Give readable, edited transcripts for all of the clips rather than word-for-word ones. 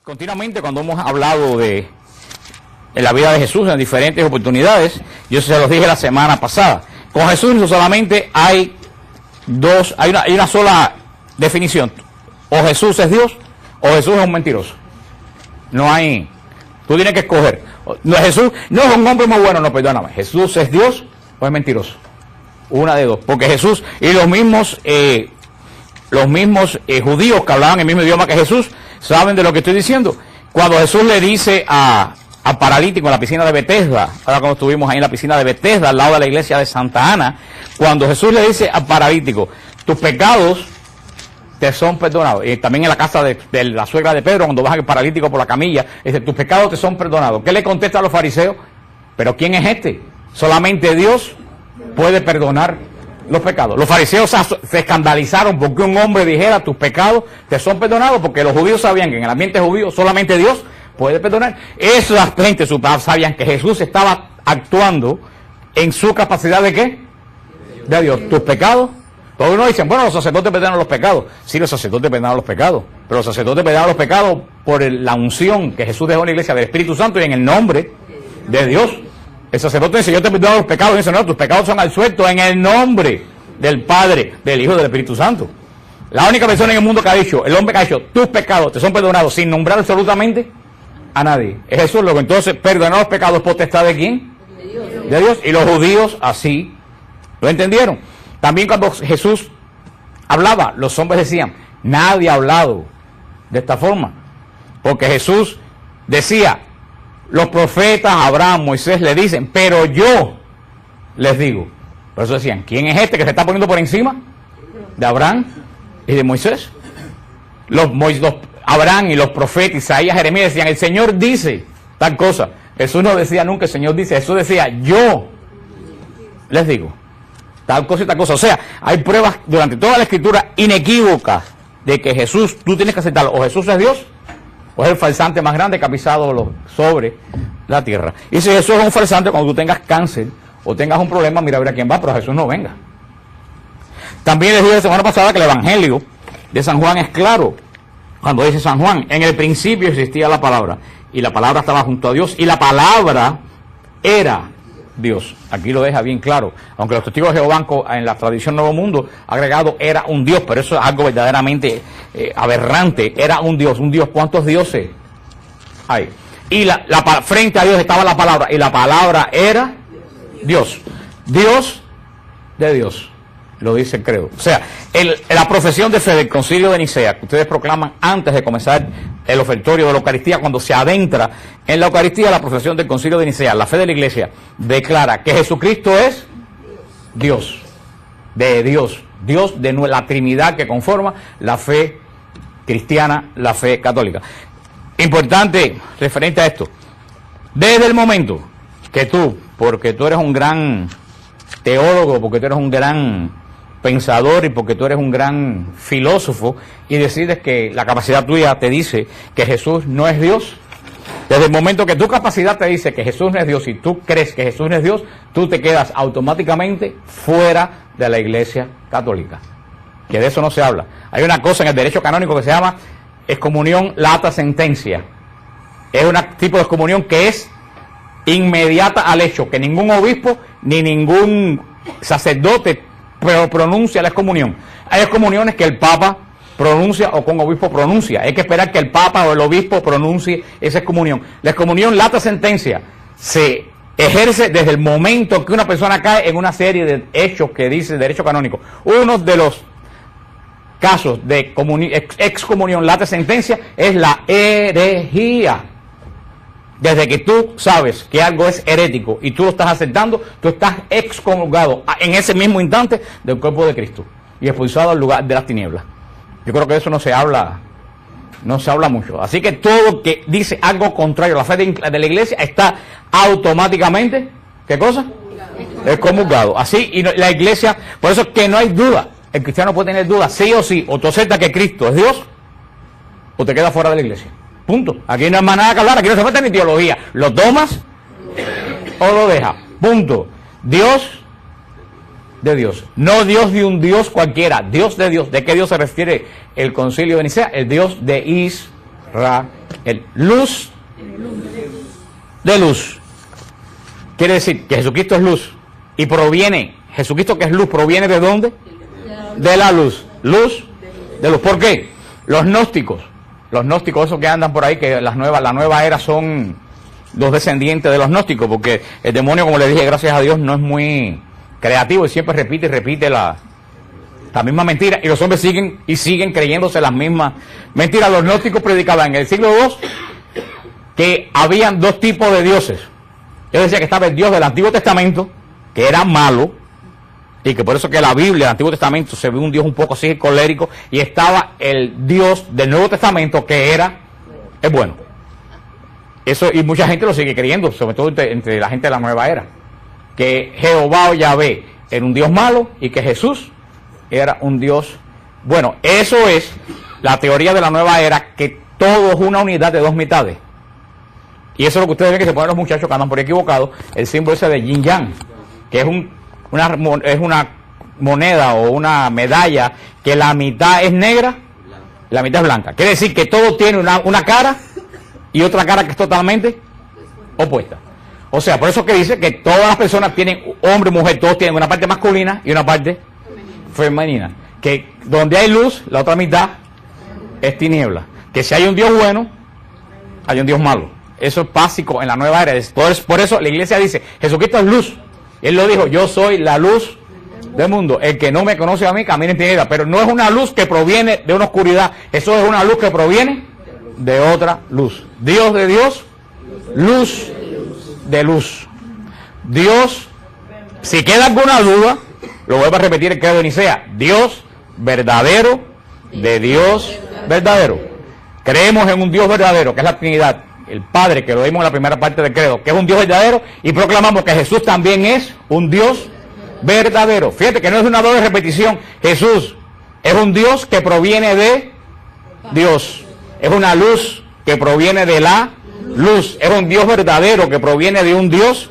Continuamente cuando hemos hablado de la vida de Jesús en diferentes oportunidades, yo se los dije la semana pasada, con Jesús no solamente hay una sola definición: o Jesús es Dios o Jesús es un mentiroso. No hay, tú tienes que escoger. No, Jesús no es un hombre muy bueno, no, perdóname, Jesús es Dios o es mentiroso. Una de dos, porque Jesús y los mismos judíos que hablaban el mismo idioma que Jesús saben de lo que estoy diciendo. Cuando Jesús le dice al paralítico en la piscina de Betesda, ahora cuando estuvimos ahí en la piscina de Betesda, al lado de la iglesia de Santa Ana, cuando Jesús le dice al paralítico, tus pecados te son perdonados. Y también en la casa de la suegra de Pedro, cuando baja el paralítico por la camilla, dice, tus pecados te son perdonados. ¿Qué le contesta a los fariseos? ¿Pero quién es este? Solamente Dios puede perdonar los pecados. Los fariseos se escandalizaron porque un hombre dijera, tus pecados te son perdonados, porque los judíos sabían que en el ambiente judío solamente Dios puede perdonar. Esa gente sabían que Jesús estaba actuando en su capacidad de ¿qué? De Dios. Tus pecados. Todos uno dicen, bueno, los sacerdotes perdonan los pecados. Sí, los sacerdotes perdonan los pecados, pero los sacerdotes perdonan los pecados por la unción que Jesús dejó en la iglesia del Espíritu Santo y en el nombre de Dios. El sacerdote dice, yo te perdono los pecados. Y dice, no, tus pecados son absueltos en el nombre del Padre, del Hijo y del Espíritu Santo. La única persona en el mundo que ha dicho, el hombre que ha dicho, tus pecados te son perdonados sin nombrar absolutamente a nadie, es Jesús. Luego entonces, perdonar los pecados, ¿potestad de quién? De Dios. Y los judíos así lo entendieron. También cuando Jesús hablaba, los hombres decían, nadie ha hablado de esta forma. Porque Jesús decía, los profetas, Abraham, Moisés le dicen, pero yo les digo. Por eso decían, ¿quién es este que se está poniendo por encima de Abraham y de Moisés? Abraham y los profetas, Isaías, Jeremías decían, el Señor dice tal cosa. Jesús no decía nunca, el Señor dice, Jesús decía, yo les digo tal cosa y tal cosa. O sea, hay pruebas durante toda la Escritura inequívocas de que Jesús, tú tienes que aceptarlo, o Jesús es Dios, o es el farsante más grande que ha pisado sobre la tierra. Y si Jesús es un farsante, cuando tú tengas cáncer o tengas un problema, mira a ver a quién va, pero Jesús no venga. También les dije la semana pasada que el Evangelio de San Juan es claro. Cuando dice San Juan, en el principio existía la palabra, y la palabra estaba junto a Dios, y la palabra era Dios. Aquí lo deja bien claro. Aunque los testigos de Jehová en la tradición Nuevo Mundo ha agregado era un Dios, pero eso es algo verdaderamente aberrante. Era un Dios. ¿Cuántos dioses hay? Y frente a Dios estaba la palabra, y la palabra era Dios. Dios de Dios. Lo dice el credo. O sea, la profesión de fe del Concilio de Nicea, que ustedes proclaman antes de comenzar el ofertorio de la Eucaristía, cuando se adentra en la Eucaristía, la profesión del Concilio de Nicea, la fe de la Iglesia, declara que Jesucristo es Dios, de Dios, Dios de la Trinidad que conforma la fe cristiana, la fe católica. Importante referente a esto, desde el momento que tú, porque tú eres un gran teólogo, porque tú eres un gran pensador y porque tú eres un gran filósofo y decides que la capacidad tuya te dice que Jesús no es Dios, desde el momento que tu capacidad te dice que Jesús no es Dios y tú crees que Jesús no es Dios, tú te quedas automáticamente fuera de la Iglesia Católica, que de eso no se habla. Hay una cosa en el derecho canónico que se llama excomunión lata sentencia. Es un tipo de excomunión que es inmediata al hecho, que ningún obispo ni ningún sacerdote pronuncia la excomunión. Hay excomuniones que el Papa pronuncia o con obispo pronuncia. Hay que esperar que el Papa o el obispo pronuncie esa excomunión. La excomunión lata sentencia se ejerce desde el momento que una persona cae en una serie de hechos que dice el derecho canónico. Uno de los casos de excomunión lata sentencia es la herejía. Desde que tú sabes que algo es herético y tú lo estás aceptando, tú estás excomulgado en ese mismo instante del cuerpo de Cristo y expulsado al lugar de las tinieblas. Yo creo que de eso no se habla mucho. Así que todo que dice algo contrario a la fe de la Iglesia está automáticamente, ¿qué cosa? Excomulgado. Así, y la Iglesia, por eso es que no hay duda. El cristiano puede tener duda, sí o sí, o tú aceptas que Cristo es Dios, o te quedas fuera de la Iglesia. Punto. Aquí no hay más nada que hablar, aquí no se mete ni teología. Lo tomas o lo dejas. Punto. Dios de Dios. No Dios de un Dios cualquiera. Dios de Dios. ¿De qué Dios se refiere el Concilio de Nicea? El Dios de Israel. el luz de luz. Quiere decir que Jesucristo es luz y proviene, Jesucristo que es luz, ¿proviene de dónde? De la luz. Luz de luz. ¿Por qué? Los gnósticos, esos que andan por ahí, que la nueva era son los descendientes de los gnósticos, porque el demonio, como le dije, gracias a Dios, no es muy creativo y siempre repite y repite la misma mentira, y los hombres siguen creyéndose las mismas mentiras. Los gnósticos predicaban en el siglo II que habían dos tipos de dioses. Yo decía que estaba el Dios del Antiguo Testamento, que era malo, y que por eso que la Biblia del Antiguo Testamento se ve un Dios un poco así colérico, y estaba el Dios del Nuevo Testamento, que es bueno. Eso, y mucha gente lo sigue creyendo, sobre todo entre la gente de la nueva era, que Jehová o Yahvé era un Dios malo y que Jesús era un Dios bueno. Eso es la teoría de la nueva era, que todo es una unidad de dos mitades. Y eso es lo que ustedes ven que se ponen los muchachos que andan por equivocados, el símbolo ese de yin yang, que es una moneda o una medalla que la mitad es negra, la mitad es blanca. Quiere decir que todo tiene una cara y otra cara que es totalmente opuesta. O sea, por eso que dice que todas las personas tienen, hombre y mujer, todos tienen una parte masculina y una parte femenina. Que donde hay luz, la otra mitad es tiniebla. Que si hay un Dios bueno, hay un Dios malo. Eso es básico en la nueva era. Por eso la iglesia dice, Jesucristo es luz. Él lo dijo, yo soy la luz del mundo. El que no me conoce a mí, camina en tinieblas. Pero no es una luz que proviene de una oscuridad. Eso es una luz que proviene de otra luz. Dios de Dios, luz de luz. Dios, si queda alguna duda, lo vuelvo a repetir el credo de Nicea. Dios verdadero, de Dios verdadero. Creemos en un Dios verdadero, que es la Trinidad. El Padre, que lo vimos en la primera parte del credo, que es un Dios verdadero, y proclamamos que Jesús también es un Dios verdadero. Fíjate que no es una doble repetición. Jesús es un Dios que proviene de Dios. Es una luz que proviene de la luz. Es un Dios verdadero que proviene de un Dios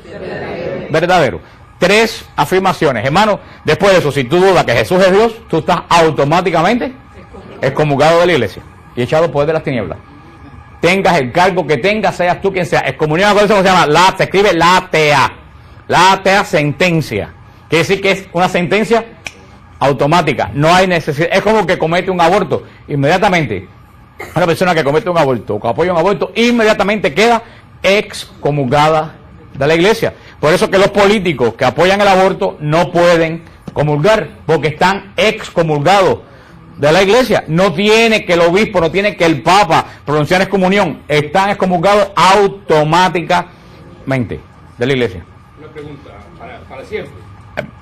verdadero. Tres afirmaciones. Hermano, después de eso, si tú dudas que Jesús es Dios, tú estás automáticamente excomulgado de la iglesia y echado al poder de las tinieblas. Tengas el cargo que tengas, seas tú quien sea. Excomunión, eso se llama, se escribe látea. Látea sentencia. Quiere decir que es una sentencia automática. No hay necesidad. Es como que comete un aborto. Inmediatamente, una persona que comete un aborto o que apoya un aborto, inmediatamente queda excomulgada de la iglesia. Por eso que los políticos que apoyan el aborto no pueden comulgar, porque están excomulgados de la iglesia. No tiene que el obispo, no tiene que el papa pronunciar excomunión, están excomulgados automáticamente de la iglesia. Una pregunta para siempre.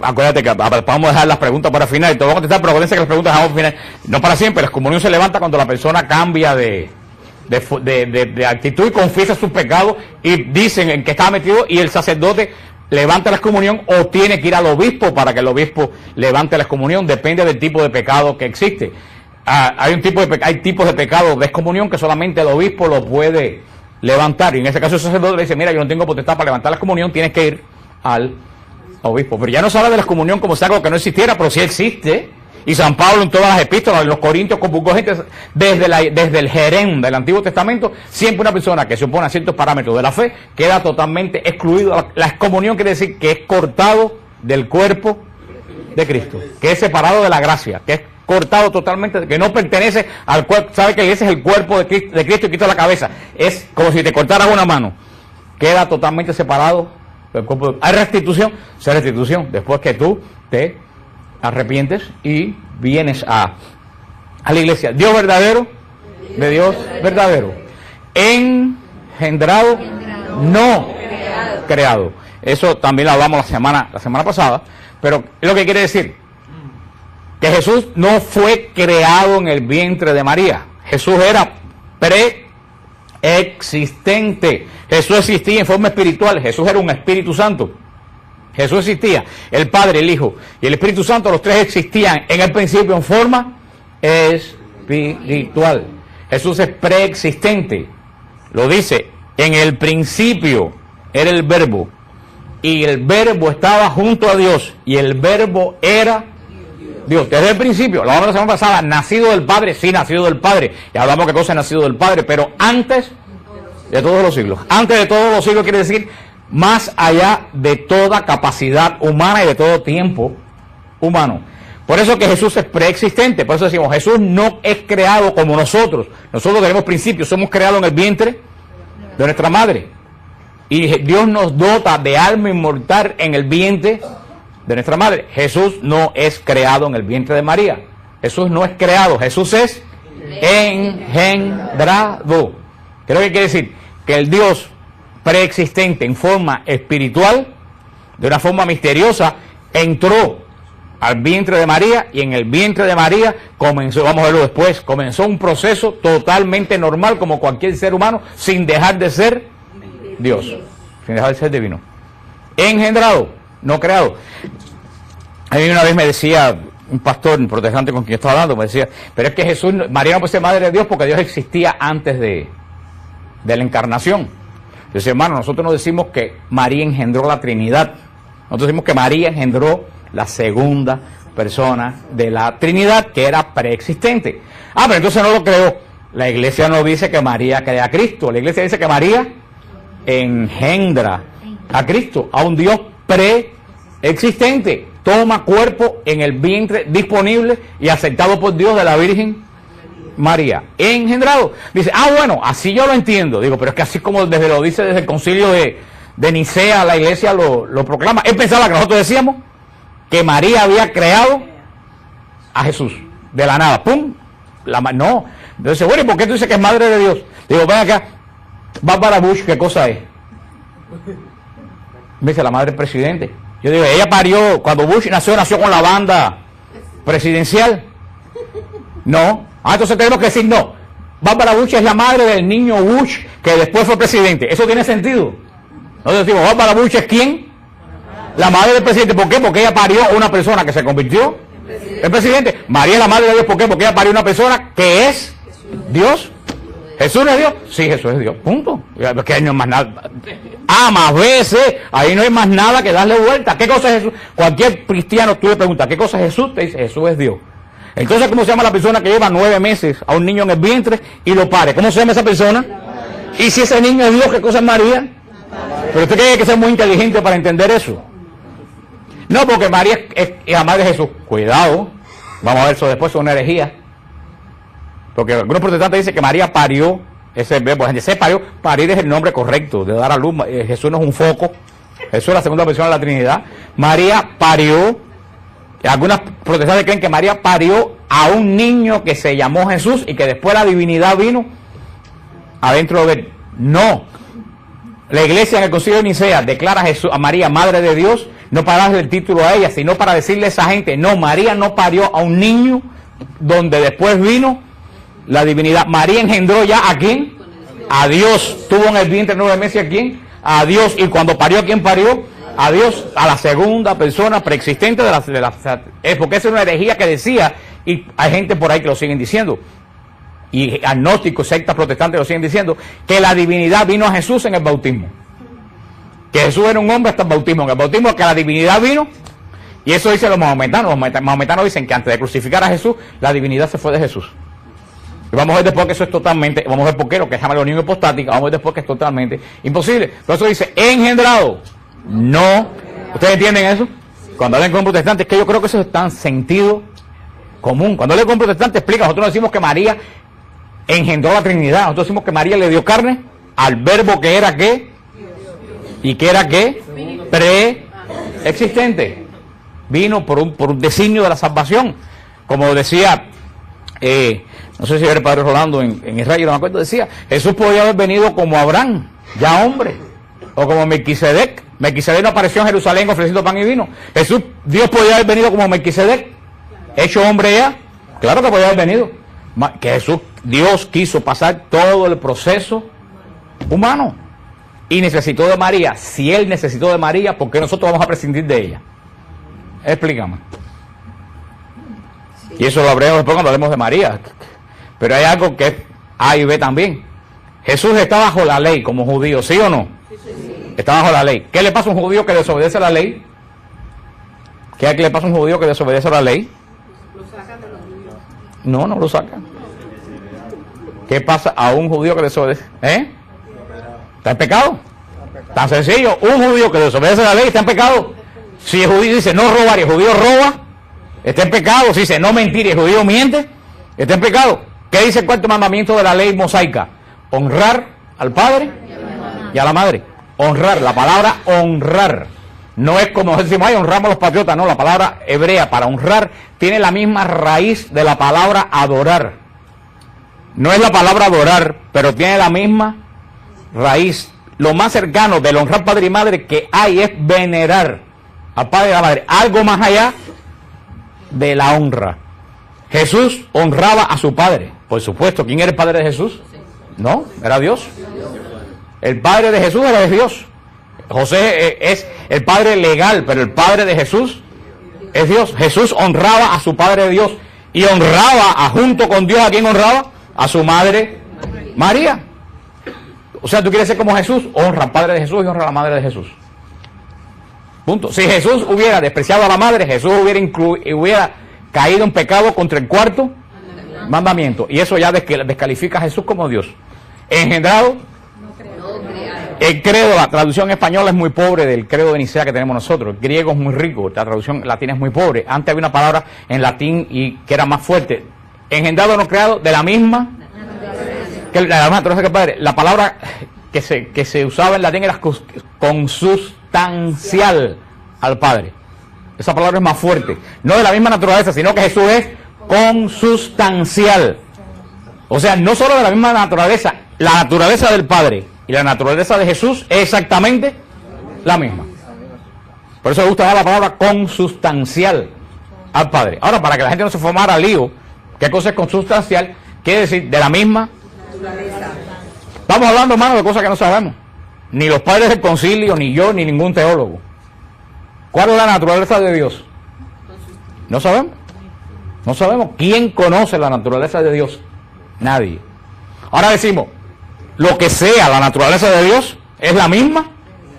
Acuérdate que vamos a dejar las preguntas para el final, y te voy a contestar, pero acuérdense que las preguntas dejamos para el final. No para siempre, la excomunión se levanta cuando la persona cambia de actitud y confiesa sus pecados y dicen en qué estaba metido, y el sacerdote levanta la excomunión, o tiene que ir al obispo para que el obispo levante la excomunión. Depende del tipo de pecado que existe. Hay tipos de pecado de excomunión que solamente el obispo lo puede levantar, y en ese caso el sacerdote le dice, mira, yo no tengo potestad para levantar la excomunión, tienes que ir al obispo. Pero ya no se habla de la excomunión como si algo que no existiera, pero sí existe. Y San Pablo en todas las epístolas, en los Corintios, convocó gente desde el Jerem del Antiguo Testamento. Siempre una persona que se opone a ciertos parámetros de la fe queda totalmente excluido. La excomunión quiere decir que es cortado del cuerpo de Cristo, que es separado de la gracia, que es cortado totalmente, que no pertenece al cuerpo. ¿Sabe que ese es el cuerpo de Cristo y Cristo es la cabeza? Es como si te cortaras una mano. Queda totalmente separado del cuerpo. ¿Hay restitución? Sí, hay restitución. Después que tú te arrepientes y vienes a la iglesia. Dios verdadero, de Dios verdadero. Engendrado, no creado. Eso también lo hablamos la semana pasada, pero es lo que quiere decir que Jesús no fue creado en el vientre de María. Jesús era preexistente. Jesús existía en forma espiritual. Jesús era un Espíritu Santo. Jesús existía, el Padre, el Hijo y el Espíritu Santo, los tres existían en el principio en forma espiritual. Jesús es preexistente. Lo dice, en el principio era el Verbo, y el Verbo estaba junto a Dios, y el Verbo era Dios. Desde el principio, lo hablamos la semana pasada, nacido del Padre, sí, nacido del Padre. Y hablamos qué cosa es nacido del Padre, pero antes De todos los siglos. Antes de todos los siglos quiere decir más allá de toda capacidad humana y de todo tiempo humano. Por eso que Jesús es preexistente. Por eso decimos, Jesús no es creado como nosotros. Nosotros tenemos principios, somos creados en el vientre de nuestra madre. Y Dios nos dota de alma inmortal en el vientre de nuestra madre. Jesús no es creado en el vientre de María. Jesús no es creado, Jesús es engendrado. ¿Qué es lo que quiere decir? Que el Dios preexistente en forma espiritual, de una forma misteriosa, entró al vientre de María, y en el vientre de María comenzó, vamos a verlo después, comenzó un proceso totalmente normal como cualquier ser humano, sin dejar de ser Dios, sin dejar de ser divino. Engendrado, no creado. A mí una vez me decía un pastor, un protestante con quien estaba hablando, me decía, pero es que Jesús, María no puede ser madre de Dios porque Dios existía antes de la encarnación. Yo decía, hermano, nosotros no decimos que María engendró la Trinidad, nosotros decimos que María engendró la segunda persona de la Trinidad, que era preexistente. Pero entonces no lo creó. La iglesia no dice que María crea a Cristo, la iglesia dice que María engendra a Cristo, a un Dios preexistente. Toma cuerpo en el vientre disponible y aceptado por Dios de la Virgen María. Engendrado. Dice, bueno, así yo lo entiendo. Digo, pero es que así como lo dice desde el concilio de Nicea, la iglesia lo proclama. Él pensaba que nosotros decíamos que María había creado a Jesús de la nada. ¡Pum! No. Entonces, bueno, ¿y por qué tú dices que es madre de Dios? Digo, ven acá, Barbara Bush, ¿qué cosa es? Me dice, la madre del presidente. Yo digo, ella parió, cuando Bush nació con la banda presidencial. No. Entonces tenemos que decir no. Barbara Bush es la madre del niño Bush que después fue presidente. ¿Eso tiene sentido? Nosotros decimos, Barbara Bush es ¿quién? La madre del presidente. ¿Por qué? Porque ella parió a una persona que se convirtió en presidente. María es la madre de Dios. ¿Por qué? Porque ella parió a una persona que es Dios. ¿Jesús es Dios? Sí, Jesús es Dios. Punto. Que ahí no hay más nada. Más veces, ahí no hay más nada que darle vuelta. ¿Qué cosa es Jesús? Cualquier cristiano tú le preguntas, ¿qué cosa es Jesús? Te dice, Jesús es Dios. Entonces, ¿cómo se llama la persona que lleva 9 meses a un niño en el vientre y lo pare? ¿Cómo se llama esa persona? Y si ese niño es Dios, ¿qué cosa es María? Pero usted cree que ser muy inteligente para entender eso. No, porque María es la madre de Jesús. Cuidado, vamos a ver eso después, es una herejía. Porque algunos protestantes dicen que María parió, ese verbo, se parió, parir es el nombre correcto, de dar a luz. Jesús no es un foco, Jesús es la segunda persona de la Trinidad. María parió, algunas protestantes creen que María parió a un niño que se llamó Jesús y que después la divinidad vino adentro de él. No. La iglesia en el concilio de Nicea declara a María madre de Dios, no para darle el título a ella, sino para decirle a esa gente, no, María no parió a un niño donde después vino la divinidad. María engendró ya ¿a quién? A Dios. Tuvo en el vientre 9 meses ¿a quién? A Dios. Y cuando parió, ¿a quién parió? A Dios, a la segunda persona preexistente de la porque esa es una herejía que decía, y hay gente por ahí que lo siguen diciendo, y agnósticos, sectas protestantes lo siguen diciendo, que la divinidad vino a Jesús en el bautismo. Que Jesús era un hombre hasta el bautismo. En el bautismo que la divinidad vino, y eso dicen los mahometanos. Los mahometanos dicen que antes de crucificar a Jesús, la divinidad se fue de Jesús. Y vamos a ver después que eso es totalmente, vamos a ver por qué, lo que se llama la unión hipostática, vamos a ver después que es totalmente imposible. Por eso dice, engendrado. No. ¿Ustedes entienden eso? Cuando hablan con un protestante, es que yo creo que eso es tan sentido común. Cuando hablan con un protestante, explica, nosotros decimos que María engendró la Trinidad. Nosotros decimos que María le dio carne al verbo que era ¿qué? ¿Y que era qué? Preexistente. Vino por un designio de la salvación. Como decía, no sé si era el padre Rolando en Israel, no me acuerdo, decía, Jesús podía haber venido como Abraham, ya hombre, o como Melquisedec. Melquisedec no apareció en Jerusalén ofreciendo pan y vino. Dios podía haber venido como Melquisedec, hecho hombre ya. Claro que podía haber venido. Que Dios quiso pasar todo el proceso humano y necesitó de María. Si Él necesitó de María, ¿por qué nosotros vamos a prescindir de ella? Explícame. Y eso lo hablaremos después cuando hablemos de María. Pero hay algo que es A y B también. Jesús está bajo la ley como judío, ¿sí o no? Está bajo la ley. ¿Qué le pasa a un judío que desobedece a la ley? ¿Qué le pasa a un judío que desobedece a la ley? Lo sacan de los niños. No lo sacan. ¿Qué pasa a un judío que desobedece? ¿Está en pecado? Tan sencillo, un judío que desobedece la ley está en pecado. Si el judío dice no robar y el judío roba, está en pecado. Si dice no mentir y el judío miente, está en pecado. ¿Qué dice el cuarto mandamiento de la ley mosaica? Honrar al padre y a la madre. Honrar, la palabra honrar. No es como decimos, ay, honramos a los patriotas. No, la palabra hebrea para honrar tiene la misma raíz de la palabra adorar. No es la palabra adorar, pero tiene la misma raíz. Lo más cercano del honrar padre y madre que hay es venerar al padre y a la madre. Algo más allá de la honra. Jesús honraba a su padre. Por supuesto, ¿quién era el padre de Jesús? No, era Dios. El padre de Jesús era Dios. José es el padre legal, pero el padre de Jesús es Dios. Jesús honraba a su padre Dios y honraba junto con Dios. ¿A quién honraba? A su madre María. O sea, tú quieres ser como Jesús, honra al padre de Jesús y honra a la madre de Jesús. Punto. Si Jesús hubiera despreciado a la madre, Jesús hubiera caído en pecado contra el cuarto mandamiento. Y eso ya descalifica a Jesús como Dios. Engendrado. El credo, la traducción española es muy pobre del credo de Nicea que tenemos nosotros. El griego es muy rico, la traducción latina es muy pobre. Antes había una palabra en latín y que era más fuerte. Engendrado no creado de la misma que la naturaleza que el Padre. La palabra que se usaba en latín era consustancial al Padre. Esa palabra es más fuerte. No de la misma naturaleza, sino que Jesús es consustancial. O sea, no solo de la misma naturaleza, la naturaleza del Padre y la naturaleza de Jesús es exactamente la misma. Por eso me gusta dar la palabra consustancial al Padre. Ahora, para que la gente no se formara lío, ¿qué cosa es consustancial? Quiere decir de la misma naturaleza. Estamos hablando, hermano, de cosas que no sabemos. Ni los padres del concilio, ni yo, ni ningún teólogo. ¿Cuál es la naturaleza de Dios? No sabemos. No sabemos. ¿Quién conoce la naturaleza de Dios? Nadie. Ahora decimos, lo que sea la naturaleza de Dios es la misma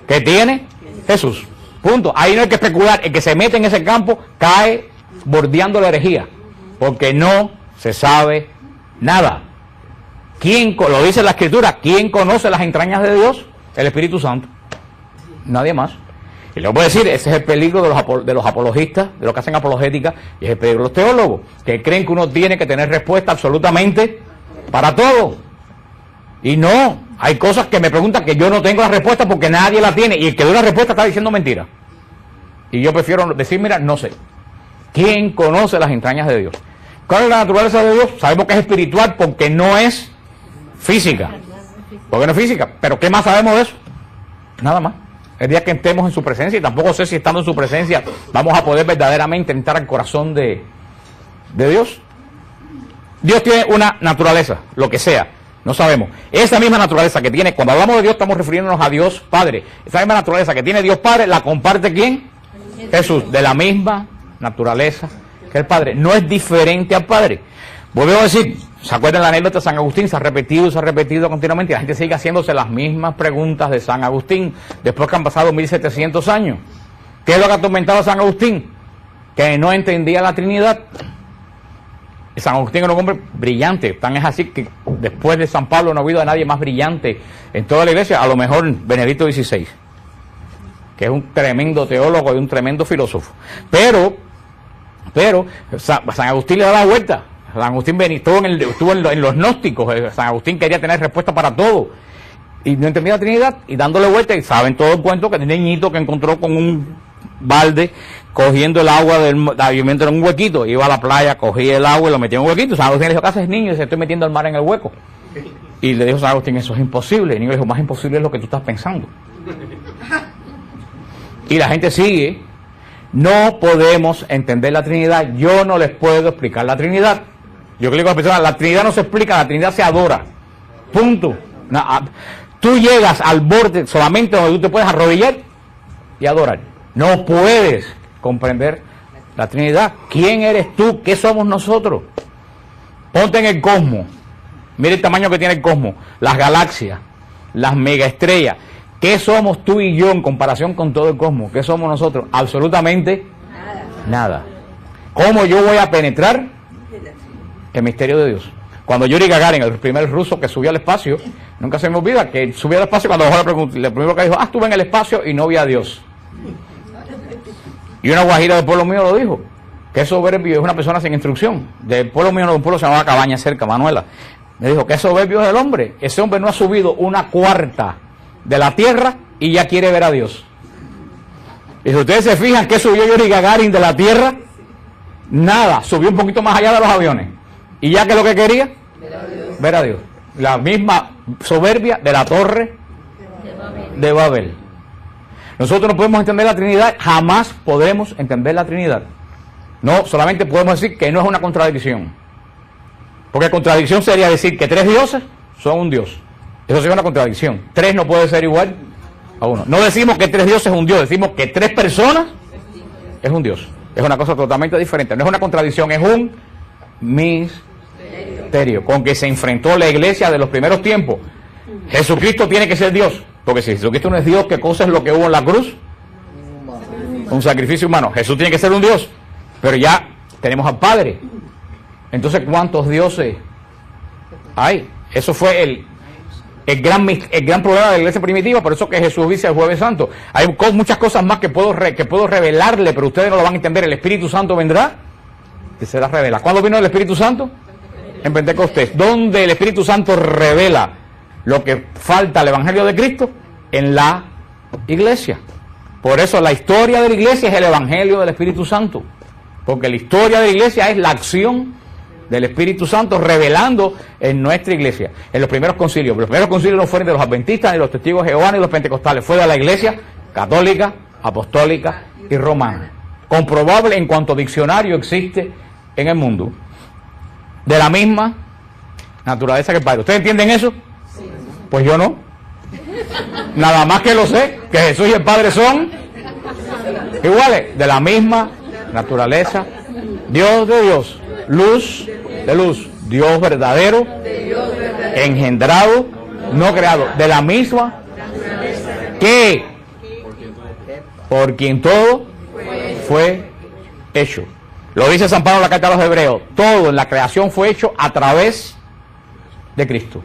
que tiene Jesús. Punto. Ahí no hay que especular. El que se mete en ese campo cae bordeando la herejía, porque no se sabe nada. ¿Quién, lo dice la Escritura, quién conoce las entrañas de Dios? El Espíritu Santo. Nadie más. Y le voy a decir, ese es el peligro de los apologistas, de los que hacen apologética, y es el peligro de los teólogos, que creen que uno tiene que tener respuesta absolutamente para todo. Y no, hay cosas que me preguntan que yo no tengo la respuesta porque nadie la tiene, y el que dio la respuesta está diciendo mentira. Y yo prefiero decir, mira, no sé. ¿Quién conoce las entrañas de Dios? ¿Cuál es la naturaleza de Dios? Sabemos que es espiritual porque no es física. Porque no es física. Pero ¿qué más sabemos de eso? Nada más. El día que estemos en su presencia, y tampoco sé si estando en su presencia vamos a poder verdaderamente entrar al corazón de Dios. Dios tiene una naturaleza, lo que sea, no sabemos. Esa misma naturaleza que tiene, cuando hablamos de Dios estamos refiriéndonos a Dios Padre. Esa misma naturaleza que tiene Dios Padre, ¿la comparte quién? Jesús, de la misma naturaleza que el Padre. No es diferente al Padre. Volvemos a decir, ¿se acuerdan la anécdota de San Agustín? Se ha repetido continuamente, y la gente sigue haciéndose las mismas preguntas de San Agustín, después que han pasado 1700 años. ¿Qué es lo que atormentaba a San Agustín? Que no entendía la Trinidad. Y San Agustín era un hombre brillante, tan es así que después de San Pablo no ha habido a nadie más brillante en toda la iglesia, a lo mejor Benedicto XVI, que es un tremendo teólogo y un tremendo filósofo. Pero San Agustín le da la vuelta. San Agustín estuvo en los gnósticos. San Agustín quería tener respuesta para todo y no entendía la Trinidad, y dándole vuelta, y saben todo el cuento que el niñito que encontró con un balde cogiendo el agua del pavimento en un huequito, iba a la playa, cogía el agua y lo metía en un huequito. San Agustín le dijo, ¿qué haces, niño? Y dice, estoy metiendo el mar en el hueco. Y le dijo San Agustín, eso es imposible. Y el niño le dijo, más imposible es lo que tú estás pensando. Y la gente sigue. No podemos entender la Trinidad. Yo no les puedo explicar la Trinidad. Yo le digo a las personas, la Trinidad no se explica, la Trinidad se adora. Punto. No, tú llegas al borde solamente donde tú te puedes arrodillar y adorar. No puedes comprender la Trinidad. ¿Quién eres tú? ¿Qué somos nosotros? Ponte en el cosmos. Mira el tamaño que tiene el cosmos. Las galaxias, las megaestrellas. ¿Qué somos tú y yo en comparación con todo el cosmos? ¿Qué somos nosotros? Absolutamente nada. ¿Cómo yo voy a penetrar el misterio de Dios? Cuando Yuri Gagarin, el primer ruso que subió al espacio, Nunca se me olvida que subió al espacio cuando bajó la pregunta. Lo primero que dijo, estuve en el espacio y no vi a Dios. Y una guajira del pueblo mío lo dijo, que es soberbio, es una persona sin instrucción. Del pueblo mío, de un pueblo se llamaba Cabaña cerca, Manuela. Me dijo, que soberbio es el hombre. Ese hombre no ha subido 1/4 de la tierra y ya quiere ver a Dios. Y si ustedes se fijan que subió Yuri Gagarin de la tierra, nada, subió un poquito más allá de los aviones. Y ya que lo que quería, ver a Dios. La misma soberbia de la torre de Babel. Nosotros no podemos entender la Trinidad, jamás podremos entender la Trinidad. No, solamente podemos decir que no es una contradicción. Porque contradicción sería decir que 3 dioses son un Dios. Eso sería una contradicción. 3 no puede ser igual a 1. No decimos que 3 dioses es un Dios, decimos que 3 personas es un Dios. Es una cosa totalmente diferente. No es una contradicción, es un misterio con que se enfrentó la iglesia de los primeros tiempos. Jesucristo tiene que ser Dios. Porque si Jesucristo no es Dios, ¿qué cosa es lo que hubo en la cruz? Un sacrificio humano. Jesús tiene que ser un Dios. Pero ya tenemos al Padre. Entonces, ¿cuántos dioses hay? Eso fue el gran problema de la iglesia primitiva. Por eso que Jesús dice el Jueves Santo. Hay muchas cosas más que puedo revelarle, pero ustedes no lo van a entender. El Espíritu Santo vendrá y se las revela. ¿Cuándo vino el Espíritu Santo? En Pentecostés. ¿Dónde el Espíritu Santo revela lo que falta al Evangelio de Cristo? En la iglesia. Por eso la historia de la iglesia es el Evangelio del Espíritu Santo. Porque la historia de la iglesia es la acción del Espíritu Santo revelando en nuestra iglesia. En los primeros concilios. Los primeros concilios no fueron de los adventistas, ni los testigos de Jehová, ni los pentecostales. Fue de la iglesia católica, apostólica y romana. Comprobable en cuanto diccionario existe en el mundo. De la misma naturaleza que el Padre. ¿Ustedes entienden eso? Pues yo no. Nada más que lo sé, que Jesús y el Padre son iguales, de la misma naturaleza. Dios de Dios, luz de luz, Dios verdadero, engendrado, no creado, de la misma que por quien todo fue hecho. Lo dice San Pablo en la carta a los Hebreos, todo en la creación fue hecho a través de Cristo.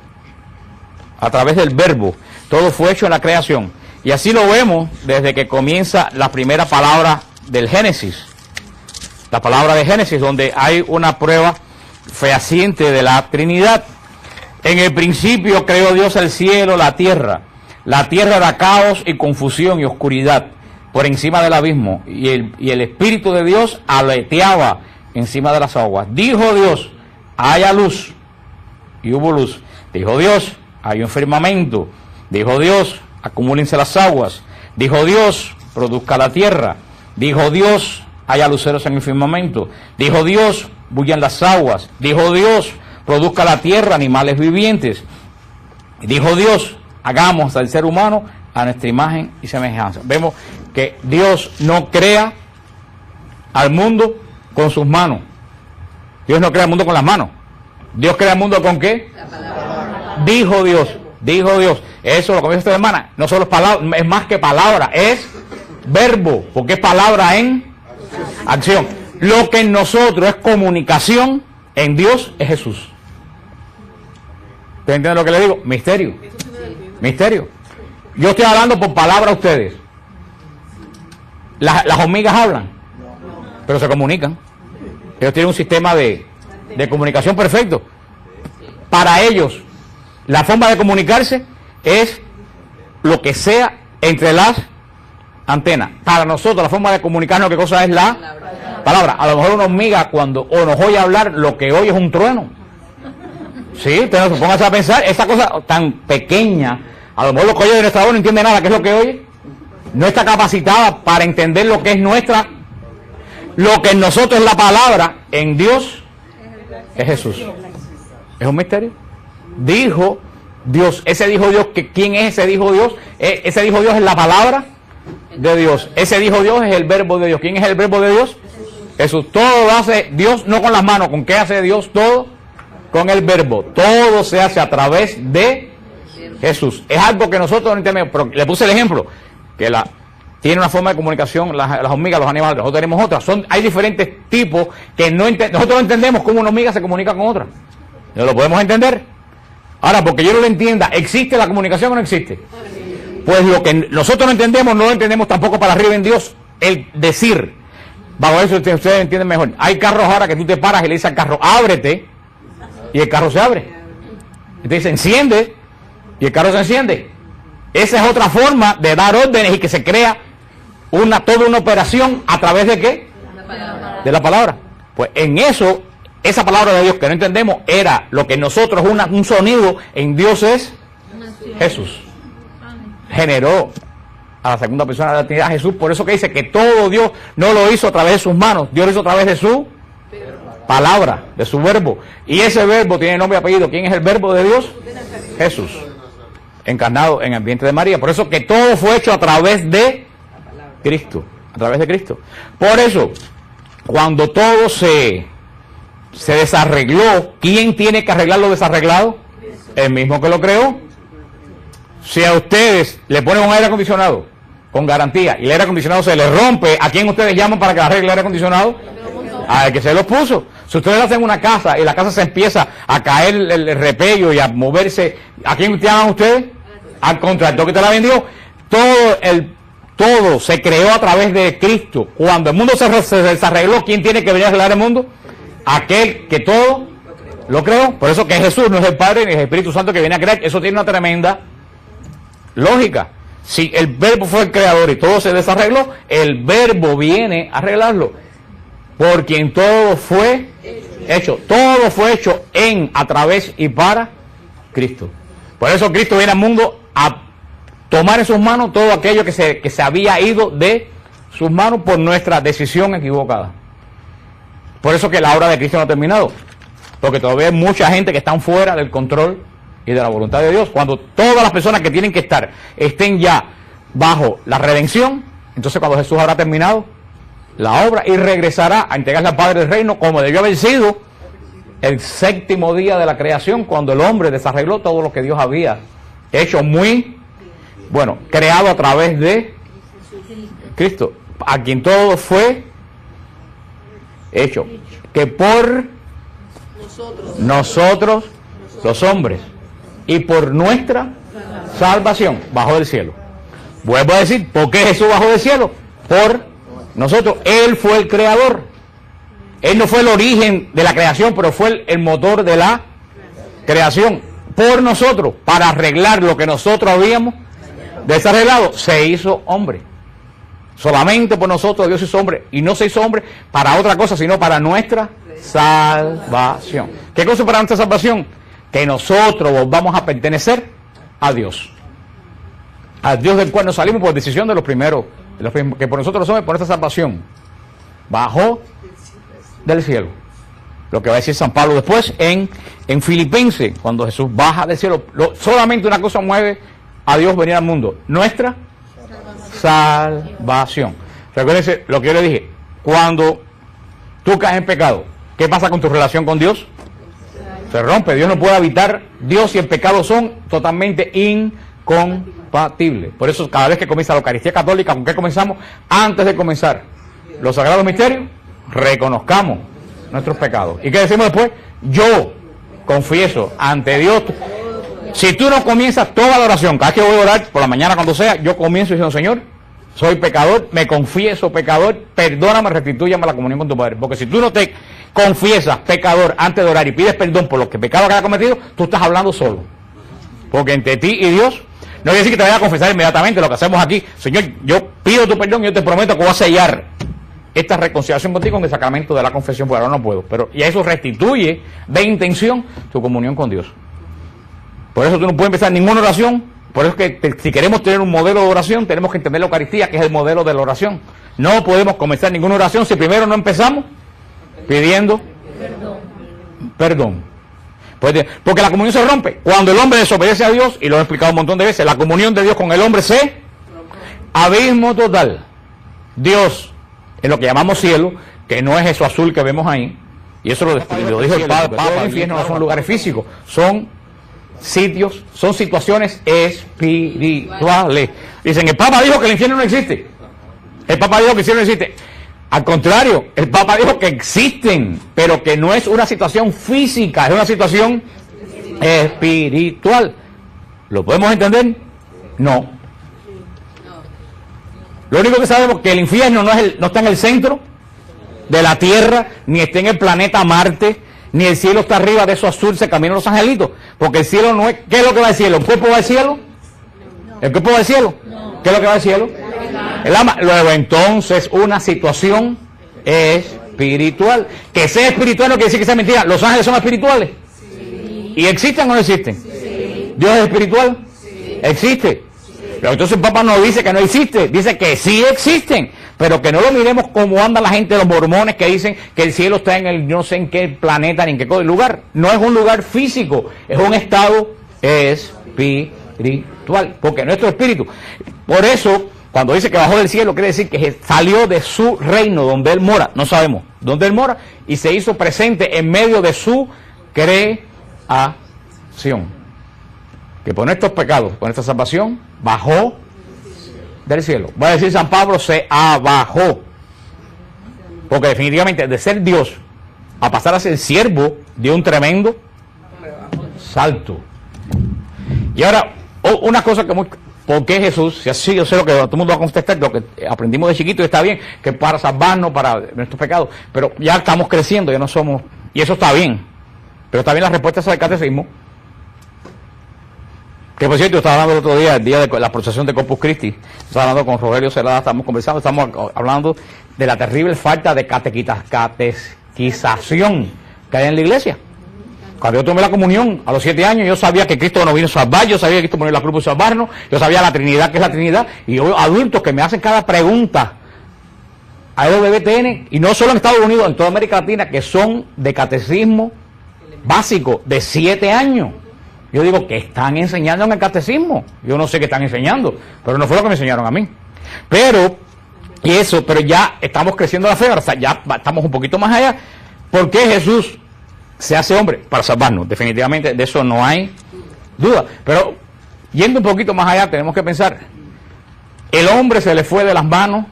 A través del verbo, todo fue hecho en la creación. Y así lo vemos desde que comienza la primera palabra del Génesis. La palabra de Génesis, donde hay una prueba fehaciente de la Trinidad. En el principio creó Dios el cielo, la tierra. La tierra era caos y confusión y oscuridad por encima del abismo. Y el Espíritu de Dios aleteaba encima de las aguas. Dijo Dios, haya luz. Y hubo luz. Dijo Dios, hay un firmamento. Dijo Dios, acumúlense las aguas. Dijo Dios, produzca la tierra. Dijo Dios, haya luceros en el firmamento. Dijo Dios, bullan las aguas. Dijo Dios, produzca la tierra, animales vivientes. Dijo Dios, hagamos al ser humano a nuestra imagen y semejanza. Vemos que Dios no crea al mundo con sus manos. Dios no crea el mundo con las manos. Dios crea el mundo ¿con qué? Dijo Dios, dijo Dios. Eso lo que dice esta hermana, no solo es palabra, es más que palabra, es verbo, porque es palabra en acción. Lo que en nosotros es comunicación, en Dios es Jesús. ¿Ustedes entienden lo que le digo? Misterio. Misterio. Yo estoy hablando por palabra a ustedes. Las hormigas hablan, pero se comunican. Ellos tienen un sistema de comunicación perfecto. Para ellos, la forma de comunicarse es lo que sea entre las antenas. Para nosotros, la forma de comunicarnos, ¿qué cosa es la palabra? A lo mejor una hormiga cuando nos oye hablar, lo que oye es un trueno. Sí, ustedes pónganse a pensar, esa cosa tan pequeña, a lo mejor lo que oye de nuestra voz no entiende nada, ¿qué es lo que oye? No está capacitada para entender lo que es nuestra, lo que en nosotros es la palabra, en Dios es Jesús. ¿Es un misterio? Dijo Dios, ese dijo Dios, ¿quién es ese dijo Dios? Ese dijo Dios es la palabra de Dios. Ese dijo Dios es el verbo de Dios. ¿Quién es el verbo de Dios? Jesús. Todo lo hace Dios, no con las manos. ¿Con qué hace Dios todo? Con el verbo. Todo se hace a través de Jesús. Es algo que nosotros no entendemos, pero le puse el ejemplo, que tiene una forma de comunicación, las hormigas, los animales, nosotros tenemos otras. Hay diferentes tipos que nosotros no entendemos cómo una hormiga se comunica con otra. ¿No lo podemos entender? Ahora, porque yo no lo entienda, ¿existe la comunicación o no existe? Pues lo que nosotros no entendemos, no lo entendemos tampoco para arriba en Dios. El decir, bajo eso ustedes entienden mejor. Hay carros ahora que tú te paras y le dices al carro, ábrete, y el carro se abre. Y te dice, enciende, y el carro se enciende. Esa es otra forma de dar órdenes y que se crea toda una operación a través de ¿qué? De la palabra. Pues en eso, esa palabra de Dios que no entendemos era lo que nosotros, un sonido en Dios es Jesús. Generó a la segunda persona de la Trinidad, Jesús. Por eso que dice que todo Dios no lo hizo a través de sus manos, Dios lo hizo a través de su palabra, de su verbo. Y ese verbo tiene nombre y apellido. ¿Quién es el verbo de Dios? Jesús, encarnado en el vientre de María. Por eso que todo fue hecho a través de Cristo, a través de Cristo. Por eso, cuando todo se desarregló, ¿quién tiene que arreglar lo desarreglado? El mismo que lo creó. Si a ustedes le ponen un aire acondicionado con garantía y el aire acondicionado se les rompe, ¿a quién ustedes llaman para que arregle el aire acondicionado? Al que se los puso. Si ustedes hacen una casa y la casa se empieza a caer el repello y a moverse, ¿a quién llaman ustedes? Al contrato que te la vendió. Todo se creó a través de Cristo. Cuando el mundo se desarregló, ¿quién tiene que venir a arreglar el mundo? Aquel que todo lo creó. Por eso que Jesús no es el Padre ni el Espíritu Santo que viene a crear. Eso tiene una tremenda lógica. Si el verbo fue el creador y todo se desarregló, el verbo viene a arreglarlo. Por quien todo fue hecho. Todo fue hecho a través y para Cristo. Por eso Cristo viene al mundo a tomar en sus manos todo aquello que se había ido de sus manos por nuestra decisión equivocada. Por eso que la obra de Cristo no ha terminado. Porque todavía hay mucha gente que están fuera del control y de la voluntad de Dios. Cuando todas las personas que tienen que estar estén ya bajo la redención, entonces cuando Jesús habrá terminado la obra y regresará a entregarle al Padre del reino, como debió haber sido el séptimo día de la creación, cuando el hombre desarregló todo lo que Dios había hecho creado a través de Cristo, a quien todo fue hecho, que por nosotros los hombres y por nuestra salvación bajó del cielo. Vuelvo a decir, ¿por qué Jesús bajó del cielo? Por nosotros. Él fue el creador. Él no fue el origen de la creación, pero fue el motor de la creación. Por nosotros, para arreglar lo que nosotros habíamos desarreglado, se hizo hombre. Solamente por nosotros Dios hizo hombre. Y no se hizo hombre para otra cosa, sino para nuestra salvación. ¿Qué cosa para nuestra salvación? Que nosotros volvamos a pertenecer a Dios. Al Dios del cual nos salimos por decisión de los primeros, que por nosotros somos, por nuestra salvación. Bajó del cielo. Lo que va a decir San Pablo después en Filipenses, cuando Jesús baja del cielo. Solamente una cosa mueve a Dios venir al mundo: nuestra salvación. Recuérdense lo que yo le dije: cuando tú caes en pecado, ¿qué pasa con tu relación con Dios? Se rompe. Dios no puede habitar. Dios y el pecado son totalmente incompatibles. Por eso cada vez que comienza la Eucaristía Católica, ¿con qué comenzamos? Antes de comenzar los sagrados misterios, reconozcamos nuestros pecados. ¿Y qué decimos después? Yo confieso ante Dios. Si tú no comienzas toda la oración, cada vez que voy a orar, por la mañana cuando sea, yo comienzo diciendo: Señor, soy pecador, me confieso pecador, perdóname, restitúyame la comunión con tu Padre. Porque si tú no te confiesas pecador antes de orar y pides perdón por los pecados que hayas cometido, tú estás hablando solo. Porque entre ti y Dios, no quiere decir que te vayas a confesar inmediatamente. Lo que hacemos aquí: Señor, yo pido tu perdón y yo te prometo que voy a sellar esta reconciliación contigo en el sacramento de la confesión, porque ahora no puedo. Y eso restituye de intención tu comunión con Dios. Por eso tú no puedes empezar ninguna oración. Por eso que si queremos tener un modelo de oración, tenemos que entender la Eucaristía, que es el modelo de la oración. No podemos comenzar ninguna oración si primero no empezamos pidiendo perdón. Porque la comunión se rompe cuando el hombre desobedece a Dios, y lo he explicado un montón de veces. La comunión de Dios con el hombre abismo total. Dios, en lo que llamamos cielo, que no es eso azul que vemos ahí, y eso lo dijo el Papa. El infierno no son lugares físicos, son sitios, son situaciones espirituales. Dicen: el Papa dijo que el infierno no existe. El Papa dijo que el infierno no existe. Al contrario, el Papa dijo que existen, pero que no es una situación física, es una situación espiritual. ¿Lo podemos entender? No. Lo único que sabemos es que el infierno no está en el centro de la tierra, ni está en el planeta Marte, ni el cielo está arriba de eso azul, se caminan los angelitos, porque el cielo no es... ¿Qué es lo que va al cielo? ¿El cuerpo va al cielo? ¿El cuerpo va al cielo? ¿Qué es lo que va al cielo? El alma. Luego entonces una situación espiritual. Que sea espiritual no quiere decir que sea mentira. ¿Los ángeles son espirituales? Sí. ¿Y existen o no existen? Sí. ¿Dios es espiritual? Sí. ¿Existe? Pero entonces el Papa no dice que no existe, dice que sí existen, pero que no lo miremos como anda la gente de los mormones que dicen que el cielo está en el no sé en qué planeta ni en qué lugar. No es un lugar físico, es un estado espiritual, porque nuestro espíritu. Por eso, cuando dice que bajó del cielo, quiere decir que salió de su reino donde él mora, no sabemos dónde él mora, y se hizo presente en medio de su creación. Que por nuestros pecados, por nuestra salvación, bajó del cielo. Voy a decir San Pablo, se abajó. Porque definitivamente de ser Dios a pasar a ser siervo, dio un tremendo salto. Y ahora, una cosa que ¿por qué Jesús? Si así yo sé lo que todo el mundo va a contestar, lo que aprendimos de chiquito y está bien, que para salvarnos, para nuestros pecados, pero ya estamos creciendo, ya no somos, y eso está bien. Pero está bien la respuesta al catecismo. Que por cierto, estaba hablando el otro día, el día de la procesión de Corpus Christi, estaba hablando con Rogelio Celada, estamos conversando, estamos hablando de la terrible falta de catequización que hay en la iglesia. Cuando yo tomé la comunión a los 7 años, yo sabía que Cristo no vino a salvar, yo sabía que Cristo murió en la cruz por salvarnos, yo sabía la Trinidad, que es la Trinidad, y yo adultos que me hacen cada pregunta a EWTN, y no solo en Estados Unidos, en toda América Latina, que son de catecismo básico de 7 años. Yo digo, ¿qué están enseñando en el catecismo? Yo no sé qué están enseñando, pero no fue lo que me enseñaron a mí. Pero ya estamos creciendo la fe, ahora ya estamos un poquito más allá. ¿Por qué Jesús se hace hombre? Para salvarnos, definitivamente, de eso no hay duda. Pero yendo un poquito más allá, tenemos que pensar, el hombre se le fue de las manos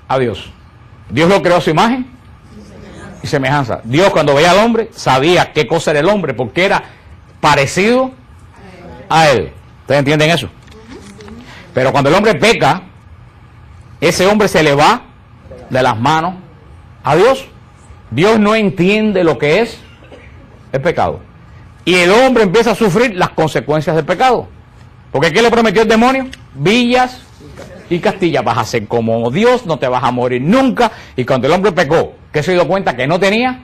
a Dios. Dios lo creó a su imagen y semejanza. Dios, cuando veía al hombre, sabía qué cosa era el hombre, porque era parecido a él. ¿Ustedes entienden eso? Pero cuando el hombre peca, ese hombre se le va de las manos a Dios. Dios no entiende lo que es el pecado. Y el hombre empieza a sufrir las consecuencias del pecado. Porque ¿qué le prometió el demonio? Villas y Castilla. Vas a ser como Dios, no te vas a morir nunca. Y cuando el hombre pecó, ¿qué se dio cuenta? Que no tenía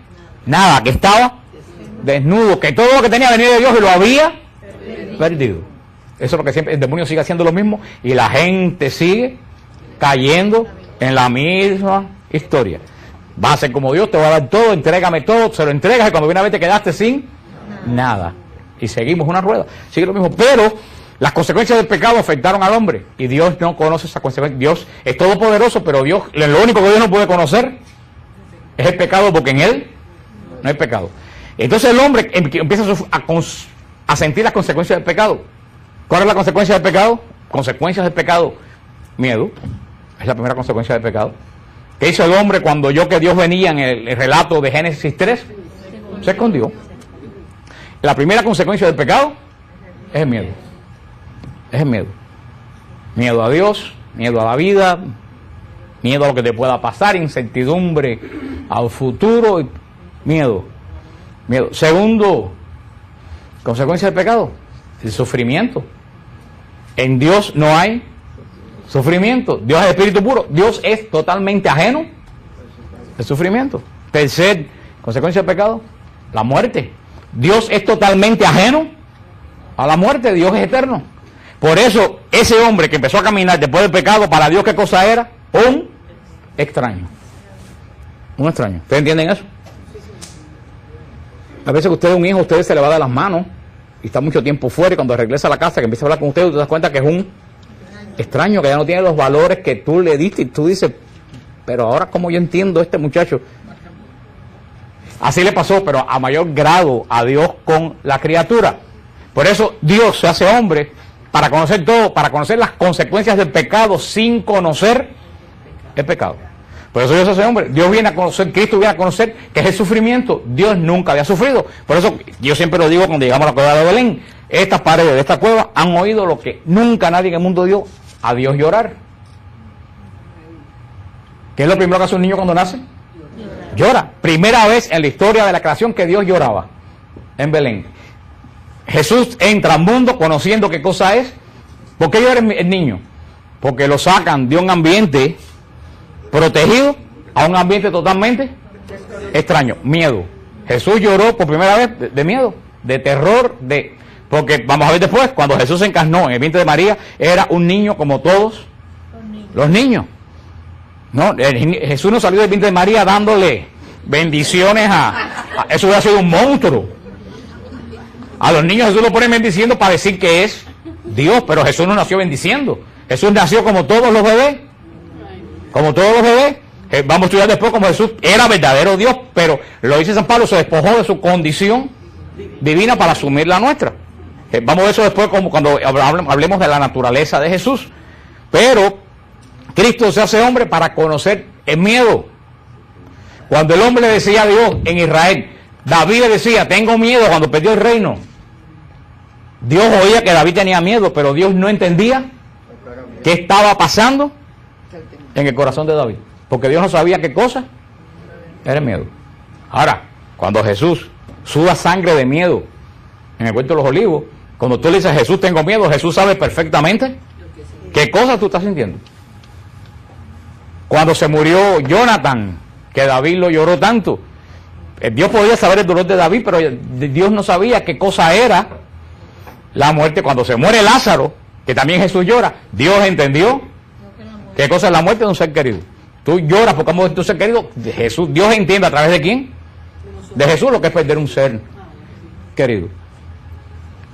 nada, que estaba desnudo, que todo lo que tenía venía de Dios y lo había perdido. Eso es lo que siempre, el demonio sigue haciendo lo mismo y la gente sigue cayendo en la misma historia. Vas a ser como Dios, te va a dar todo, entrégame todo, se lo entregas y cuando viene a ver te quedaste sin nada. Y seguimos una rueda, sigue lo mismo. Pero las consecuencias del pecado afectaron al hombre y Dios no conoce esas consecuencias. Dios es todopoderoso, pero Dios, lo único que Dios no puede conocer es el pecado, porque en él no hay pecado. Entonces el hombre empieza a sentir las consecuencias del pecado. ¿Cuál es la consecuencia del pecado? Consecuencias del pecado. Miedo. Es la primera consecuencia del pecado. ¿Qué hizo el hombre cuando oyó que Dios venía en el relato de Génesis 3? Se escondió. La primera consecuencia del pecado es el miedo. Es el miedo. Miedo a Dios, miedo a la vida, miedo a lo que te pueda pasar, incertidumbre al futuro, miedo. Miedo. Segundo, consecuencia del pecado, el sufrimiento. En Dios no hay sufrimiento. Dios es espíritu puro. Dios es totalmente ajeno al sufrimiento. Tercer, consecuencia del pecado, la muerte. Dios es totalmente ajeno a la muerte. Dios es eterno. Por eso, ese hombre que empezó a caminar después del pecado, para Dios, ¿qué cosa era? Un extraño. Un extraño. ¿Ustedes entienden eso? A veces que usted es un hijo, usted se le va de las manos y está mucho tiempo fuera y cuando regresa a la casa que empieza a hablar con usted, te das cuenta que es un extraño, que ya no tiene los valores que tú le diste y tú dices, pero ahora como yo entiendo a este muchacho. Así le pasó, pero a mayor grado a Dios con la criatura. Por eso Dios se hace hombre para conocer todo, para conocer las consecuencias del pecado sin conocer el pecado. Por eso Dios se hace hombre. Dios viene a conocer, Cristo viene a conocer que es el sufrimiento. Dios nunca había sufrido. Por eso yo siempre lo digo cuando llegamos a la cueva de Belén. Estas paredes de esta cueva han oído lo que nunca nadie en el mundo dio, a Dios llorar. ¿Qué es lo primero que hace un niño cuando nace? Llora. Primera vez en la historia de la creación que Dios lloraba en Belén. Jesús entra al mundo conociendo qué cosa es. ¿Por qué llora el niño? Porque lo sacan de un ambiente protegido a un ambiente totalmente extraño. Miedo. Jesús lloró por primera vez de miedo, de terror, porque vamos a ver después, cuando Jesús se encarnó en el vientre de María, era un niño como todos los niños. No, Jesús no salió del vientre de María dándole bendiciones eso hubiera sido un monstruo. A los niños Jesús lo pone bendiciendo para decir que es Dios, pero Jesús no nació bendiciendo. Jesús nació como todos los bebés. Como todos los bebés. Vamos a estudiar después como Jesús era verdadero Dios, pero lo dice San Pablo, se despojó de su condición divina para asumir la nuestra. Vamos a ver eso después cuando hablemos de la naturaleza de Jesús. Pero Cristo se hace hombre para conocer el miedo. Cuando el hombre le decía a Dios en Israel, David le decía, tengo miedo cuando perdió el reino. Dios oía que David tenía miedo, pero Dios no entendía qué estaba pasando en el corazón de David. Porque Dios no sabía qué cosa era el miedo. Ahora, cuando Jesús suda sangre de miedo en el cuento de los olivos, cuando tú le dices, Jesús, tengo miedo, Jesús sabe perfectamente qué cosa tú estás sintiendo. Cuando se murió Jonathan, que David lo lloró tanto, Dios podía saber el dolor de David, pero Dios no sabía qué cosa era la muerte. Cuando se muere Lázaro, que también Jesús llora, Dios entendió qué cosa es la muerte de un ser querido. Tú lloras porque has muerto un ser querido. Dios entiende a través de quién, de Jesús, lo que es perder un ser querido.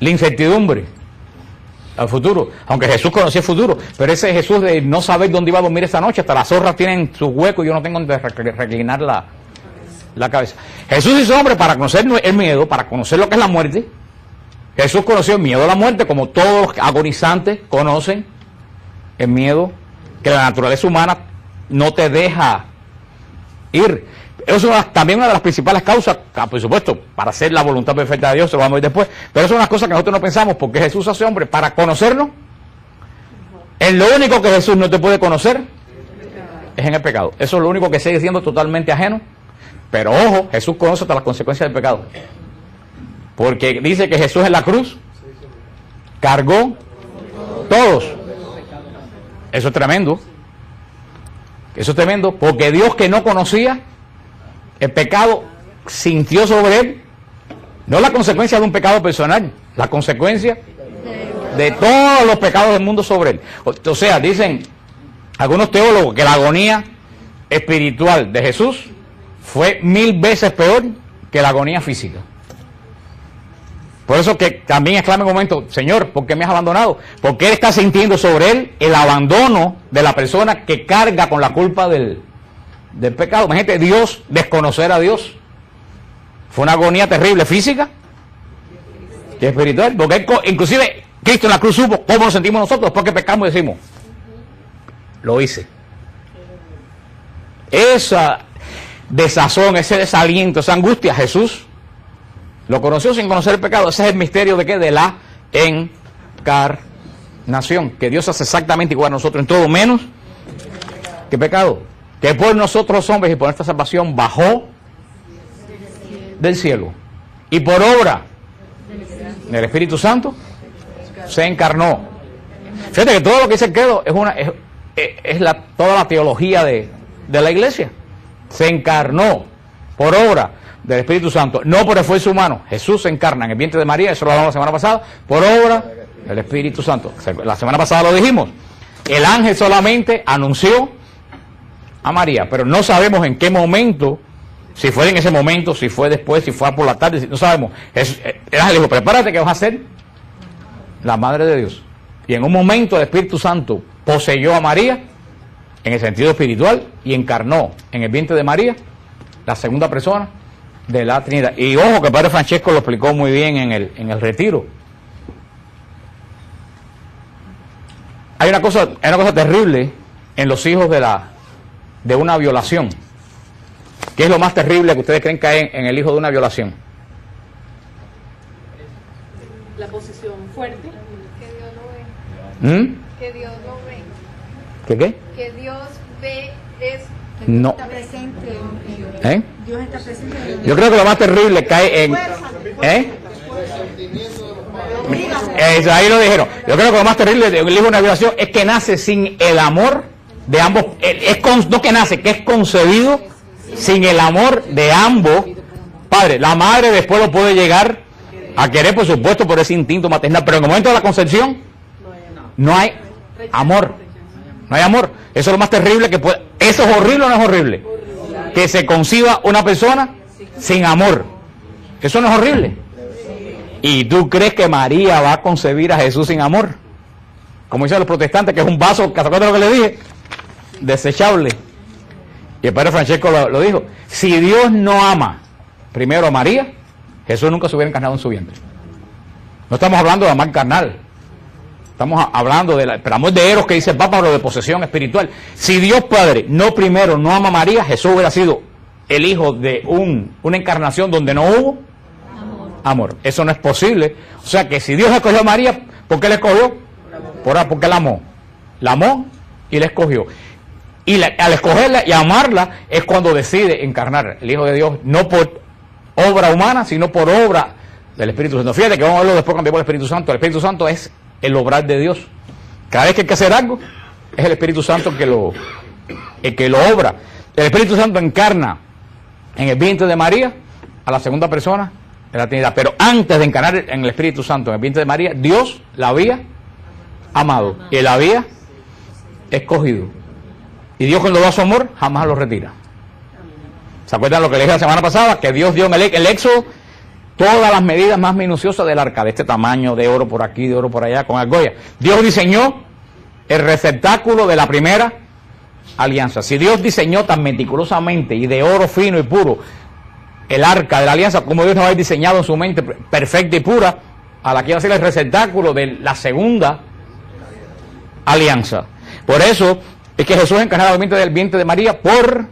La incertidumbre al futuro, aunque Jesús conocía el futuro, pero ese Jesús de no saber dónde iba a dormir esa noche, hasta las zorras tienen sus huecos y yo no tengo donde reclinar la cabeza. Jesús hizo hombre para conocer el miedo, para conocer lo que es la muerte. Jesús conoció el miedo a la muerte, como todos los agonizantes conocen el miedo que la naturaleza humana no te deja ir. Eso es también una de las principales causas, por supuesto, para hacer la voluntad perfecta de Dios, se lo vamos a ver después, pero eso es una cosa que nosotros no pensamos, porque Jesús hace hombre para conocernos. Es lo único que Jesús no te puede conocer es en el pecado. Eso es lo único que sigue siendo totalmente ajeno. Pero ojo, Jesús conoce hasta las consecuencias del pecado. Porque dice que Jesús en la cruz cargó todos. Eso es tremendo. Eso es tremendo, porque Dios, que no conocía el pecado, sintió sobre él no la consecuencia de un pecado personal, la consecuencia de todos los pecados del mundo sobre él. O sea, dicen algunos teólogos que la agonía espiritual de Jesús fue 1000 veces peor que la agonía física. Por eso que también exclama en un momento, Señor, ¿por qué me has abandonado? Porque Él está sintiendo sobre Él el abandono de la persona que carga con la culpa del pecado. Imagínate, Dios, desconocer a Dios. Fue una agonía terrible, física y espiritual. Porque inclusive Cristo en la cruz supo cómo nos sentimos nosotros después que pecamos y decimos, lo hice. Esa desazón, ese desaliento, esa angustia, Jesús lo conoció sin conocer el pecado. Ese es el misterio de ¿qué? De la encarnación. Que Dios hace exactamente igual a nosotros en todo, menos que pecado. Que por nosotros los hombres y por nuestra salvación bajó del cielo. Y por obra del Espíritu Santo se encarnó. Fíjate que todo lo que dice el credo es toda la teología de la iglesia. Se encarnó por obra del Espíritu Santo, no por esfuerzo humano. Jesús se encarna en el vientre de María, eso lo hablamos la semana pasada, por obra del Espíritu Santo. La semana pasada lo dijimos. El ángel solamente anunció a María, pero no sabemos en qué momento, si fue en ese momento, si fue después, si fue por la tarde, no sabemos. El ángel dijo, prepárate que vas a ser la madre de Dios. Y en un momento el Espíritu Santo poseyó a María, en el sentido espiritual, y encarnó en el vientre de María la segunda persona de la Trinidad. Y ojo que el Padre Francesco lo explicó muy bien en el retiro. Hay una cosa terrible en los hijos de de una violación. ¿Qué es lo más terrible que ustedes creen que hay en el hijo de una violación? La posición fuerte. Que Dios lo ve. Que Dios lo ve. ¿Qué? Que Dios ve es. No. Está presente. Dios está presente. Yo creo que lo más terrible cae en... Eso, ahí lo dijeron. Yo creo que lo más terrible del hijo de una violación es que nace sin el amor de ambos. No que nace, que es concebido sin el amor de ambos padres. La madre después lo puede llegar a querer, por supuesto, por ese instinto maternal, pero en el momento de la concepción no hay amor. No hay amor. Eso es lo más terrible que puede. ¿Eso es horrible o no es horrible? Que se conciba una persona sin amor. Eso no es horrible. ¿Y tú crees que María va a concebir a Jesús sin amor? Como dicen los protestantes, que es un vaso, ¿te acuerdas lo que le dije? Desechable. Y el padre Francesco lo dijo. Si Dios no ama primero a María, Jesús nunca se hubiera encarnado en su vientre. No estamos hablando de amor carnal. Estamos hablando del amor de Eros que dice el Papa, lo de posesión espiritual. Si Dios Padre no primero no ama a María, Jesús hubiera sido el hijo de una encarnación donde no hubo amor. Eso no es posible. O sea que si Dios escogió a María, ¿por qué la escogió? Porque la amó. La amó y la escogió. Y al escogerla y amarla es cuando decide encarnar el Hijo de Dios, no por obra humana, sino por obra del Espíritu Santo. Fíjate que vamos a verlo después cuando vemos el Espíritu Santo. El Espíritu Santo es el obrar de Dios. Cada vez que hay que hacer algo, es el Espíritu Santo el que lo obra. El Espíritu Santo encarna en el vientre de María a la segunda persona de la Trinidad. Pero antes de encarnar en el Espíritu Santo en el vientre de María, Dios la había amado y la había escogido. Y Dios, cuando da su amor, jamás lo retira. ¿Se acuerdan lo que le dije la semana pasada? Que Dios dio en el Éxodo todas las medidas más minuciosas del arca, de este tamaño, de oro por aquí, de oro por allá, con argolla. Dios diseñó el receptáculo de la primera alianza. Si Dios diseñó tan meticulosamente y de oro fino y puro el arca de la alianza, como Dios nos ha diseñado en su mente perfecta y pura, a la que iba a ser el receptáculo de la segunda alianza. Por eso es que Jesús es encarnado en el vientre de María por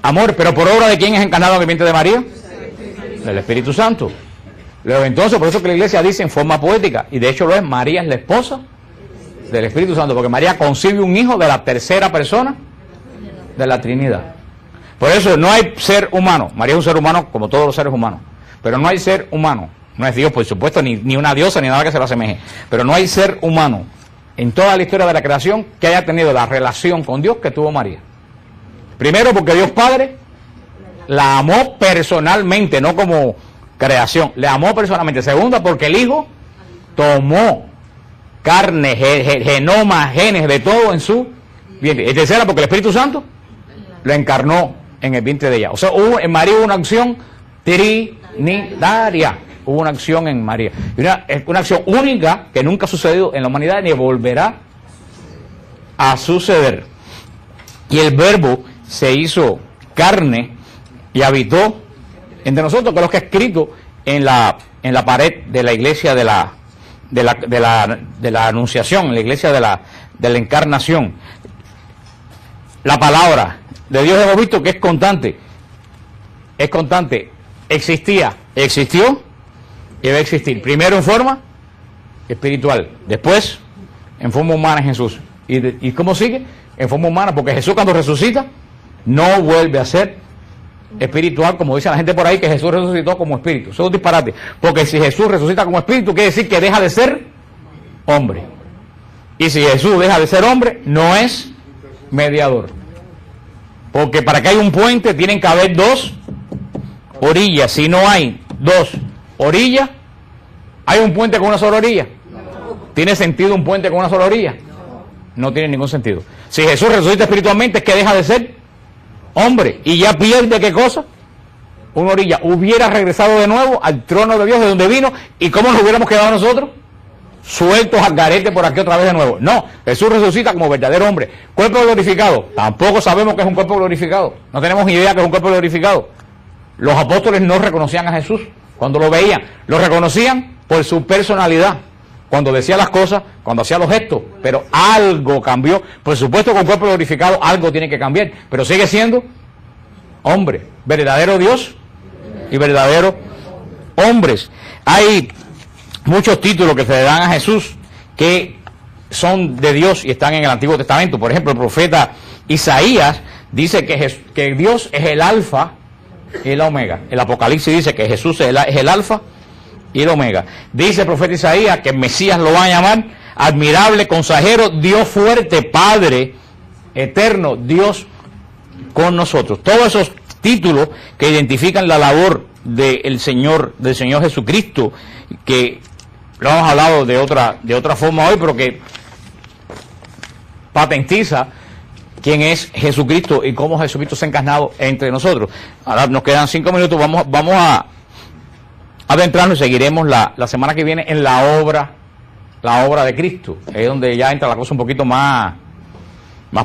amor, pero por obra de quién es encarnado en el vientre de María? Del Espíritu Santo. Luego entonces, por eso que la iglesia dice en forma poética, y de hecho lo es, María es la esposa del Espíritu Santo, porque María concibe un hijo de la tercera persona de la Trinidad. Por eso no hay ser humano. María es un ser humano como todos los seres humanos, pero no hay ser humano. No es Dios, por supuesto, ni una diosa, ni nada que se lo asemeje, pero no hay ser humano en toda la historia de la creación que haya tenido la relación con Dios que tuvo María. Primero porque Dios Padre la amó personalmente, no como creación, le amó personalmente. Segunda, porque el Hijo tomó carne, genoma, genes, de todo en su vientre. Y tercera, porque el Espíritu Santo lo encarnó en el vientre de ella. O sea, en María hubo una acción trinitaria. Hubo una acción en María. Y una acción única que nunca ha sucedido en la humanidad ni volverá a suceder. Y el Verbo se hizo carne y habitó entre nosotros, que es lo que es escrito en la pared de la iglesia de la Anunciación, en la iglesia de la Encarnación. La palabra de Dios hemos visto que es constante, existía, existió y debe existir. Primero en forma espiritual, después en forma humana en Jesús. ¿Y cómo sigue? En forma humana, porque Jesús cuando resucita no vuelve a ser espiritual, como dice la gente por ahí, que Jesús resucitó como espíritu. Eso es un disparate, porque si Jesús resucita como espíritu, quiere decir que deja de ser hombre. Y si Jesús deja de ser hombre, no es mediador. Porque para que haya un puente tienen que haber dos orillas. Si no hay dos orillas, ¿hay un puente con una sola orilla? ¿Tiene sentido un puente con una sola orilla? No tiene ningún sentido. Si Jesús resucita espiritualmente, es que deja de ser hombre y ya pierde, ¿qué cosa? Una orilla. Hubiera regresado de nuevo al trono de Dios de donde vino. ¿Y cómo nos hubiéramos quedado nosotros? Sueltos al garete por aquí otra vez de nuevo. No, Jesús resucita como verdadero hombre. Cuerpo glorificado, tampoco sabemos que es un cuerpo glorificado. No tenemos idea que es un cuerpo glorificado. Los apóstoles no reconocían a Jesús cuando lo veían. Lo reconocían por su personalidad. cuando decía las cosas, cuando hacía los gestos, pero algo cambió. Por supuesto, con cuerpo glorificado algo tiene que cambiar, pero sigue siendo hombre, verdadero Dios y verdadero hombres. Hay muchos títulos que se le dan a Jesús que son de Dios y están en el Antiguo Testamento. Por ejemplo, el profeta Isaías dice que Dios es el alfa y el omega. El Apocalipsis dice que Jesús es el alfa y el omega. Dice el profeta Isaías que el Mesías lo va a llamar admirable, consejero, Dios fuerte, Padre eterno, Dios con nosotros. Todos esos títulos que identifican la labor del Señor Jesucristo, que lo hemos hablado de otra forma hoy, pero que patentiza quién es Jesucristo y cómo Jesucristo se ha encarnado entre nosotros. Ahora nos quedan 5 minutos, vamos a adentrarnos y seguiremos la semana que viene en la obra de Cristo. Es donde ya entra la cosa un poquito más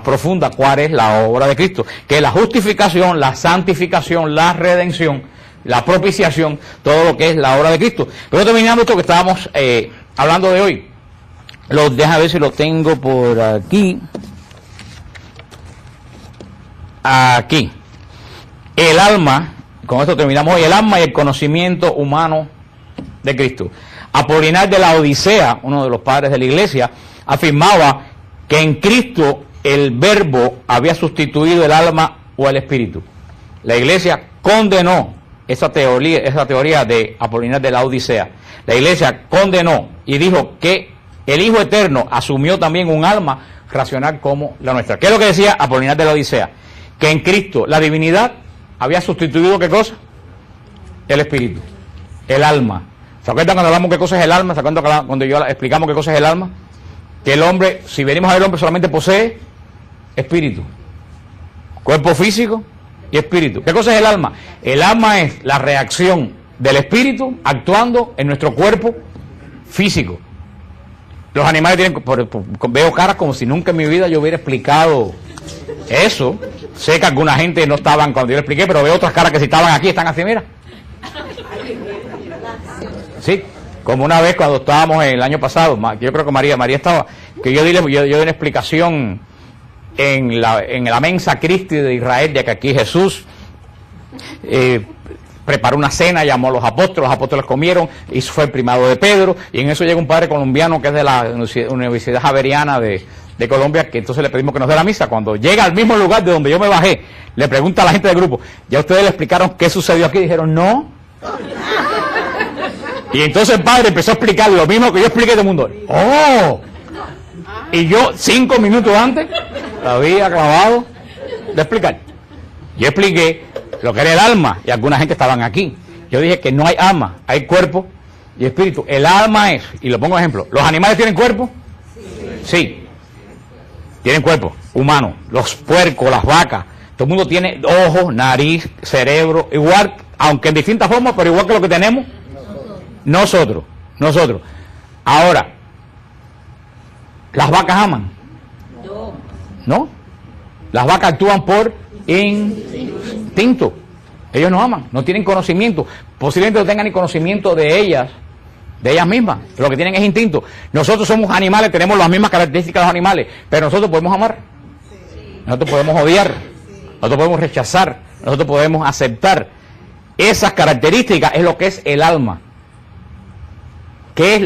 profunda. ¿Cuál es la obra de Cristo? Que es la justificación, la santificación, la redención, la propiciación, todo lo que es la obra de Cristo. Pero terminando esto que estábamos hablando de hoy, deja ver si lo tengo por aquí. Aquí. El alma, con esto terminamos hoy, el alma y el conocimiento humano de Cristo. Apolinar de la Odisea, uno de los padres de la iglesia, afirmaba que en Cristo el verbo había sustituido el alma o el espíritu. La iglesia condenó esa teoría de Apolinar de la Odisea. La iglesia condenó y dijo que el Hijo Eterno asumió también un alma racional como la nuestra. ¿Qué es lo que decía Apolinar de la Odisea? Que en Cristo la divinidad había sustituido ¿qué cosa? El espíritu, el alma. ¿Se acuerdan cuando hablamos qué cosa es el alma? ¿Se acuerdan cuando yo explicamos qué cosa es el alma? Que el hombre, si venimos a ver, el hombre solamente posee espíritu, cuerpo físico y espíritu. ¿Qué cosa es el alma? El alma es la reacción del espíritu actuando en nuestro cuerpo físico. Los animales tienen, veo caras como si nunca en mi vida yo hubiera explicado eso. Sé que alguna gente no estaban cuando yo le expliqué, pero veo otras caras que si estaban aquí están así, mira. Sí, como una vez cuando estábamos el año pasado, yo creo que María estaba, que yo di una explicación en la Mensa Christi de Israel, de que aquí Jesús preparó una cena, llamó a los apóstoles comieron, y fue el primado de Pedro, y en eso llega un padre colombiano que es de la Universidad Javeriana de Colombia, que entonces le pedimos que nos dé la misa. Cuando llega al mismo lugar de donde yo me bajé, le pregunta a la gente del grupo, ¿ya ustedes le explicaron qué sucedió aquí? Dijeron, no. Y entonces el padre empezó a explicar lo mismo que yo expliqué a todo el mundo. ¡Oh! Y yo 5 minutos antes lo había acabado de explicar. Yo expliqué lo que era el alma, y alguna gente estaban aquí. Yo dije que no hay alma, hay cuerpo y espíritu. El alma es, y lo pongo de ejemplo, ¿los animales tienen cuerpo? Sí. Tienen cuerpo humano, los puercos, las vacas, todo el mundo tiene ojos, nariz, cerebro, igual, aunque en distintas formas, pero igual que lo que tenemos nosotros. Ahora, ¿las vacas aman? No. Las vacas actúan por instinto. Ellos no aman, no tienen conocimiento, posiblemente no tengan ni conocimiento de ellas mismas, lo que tienen es instinto. Nosotros somos animales, tenemos las mismas características de los animales, pero nosotros podemos amar, nosotros podemos odiar, nosotros podemos rechazar, nosotros podemos aceptar. Esas características es lo que es el alma, que es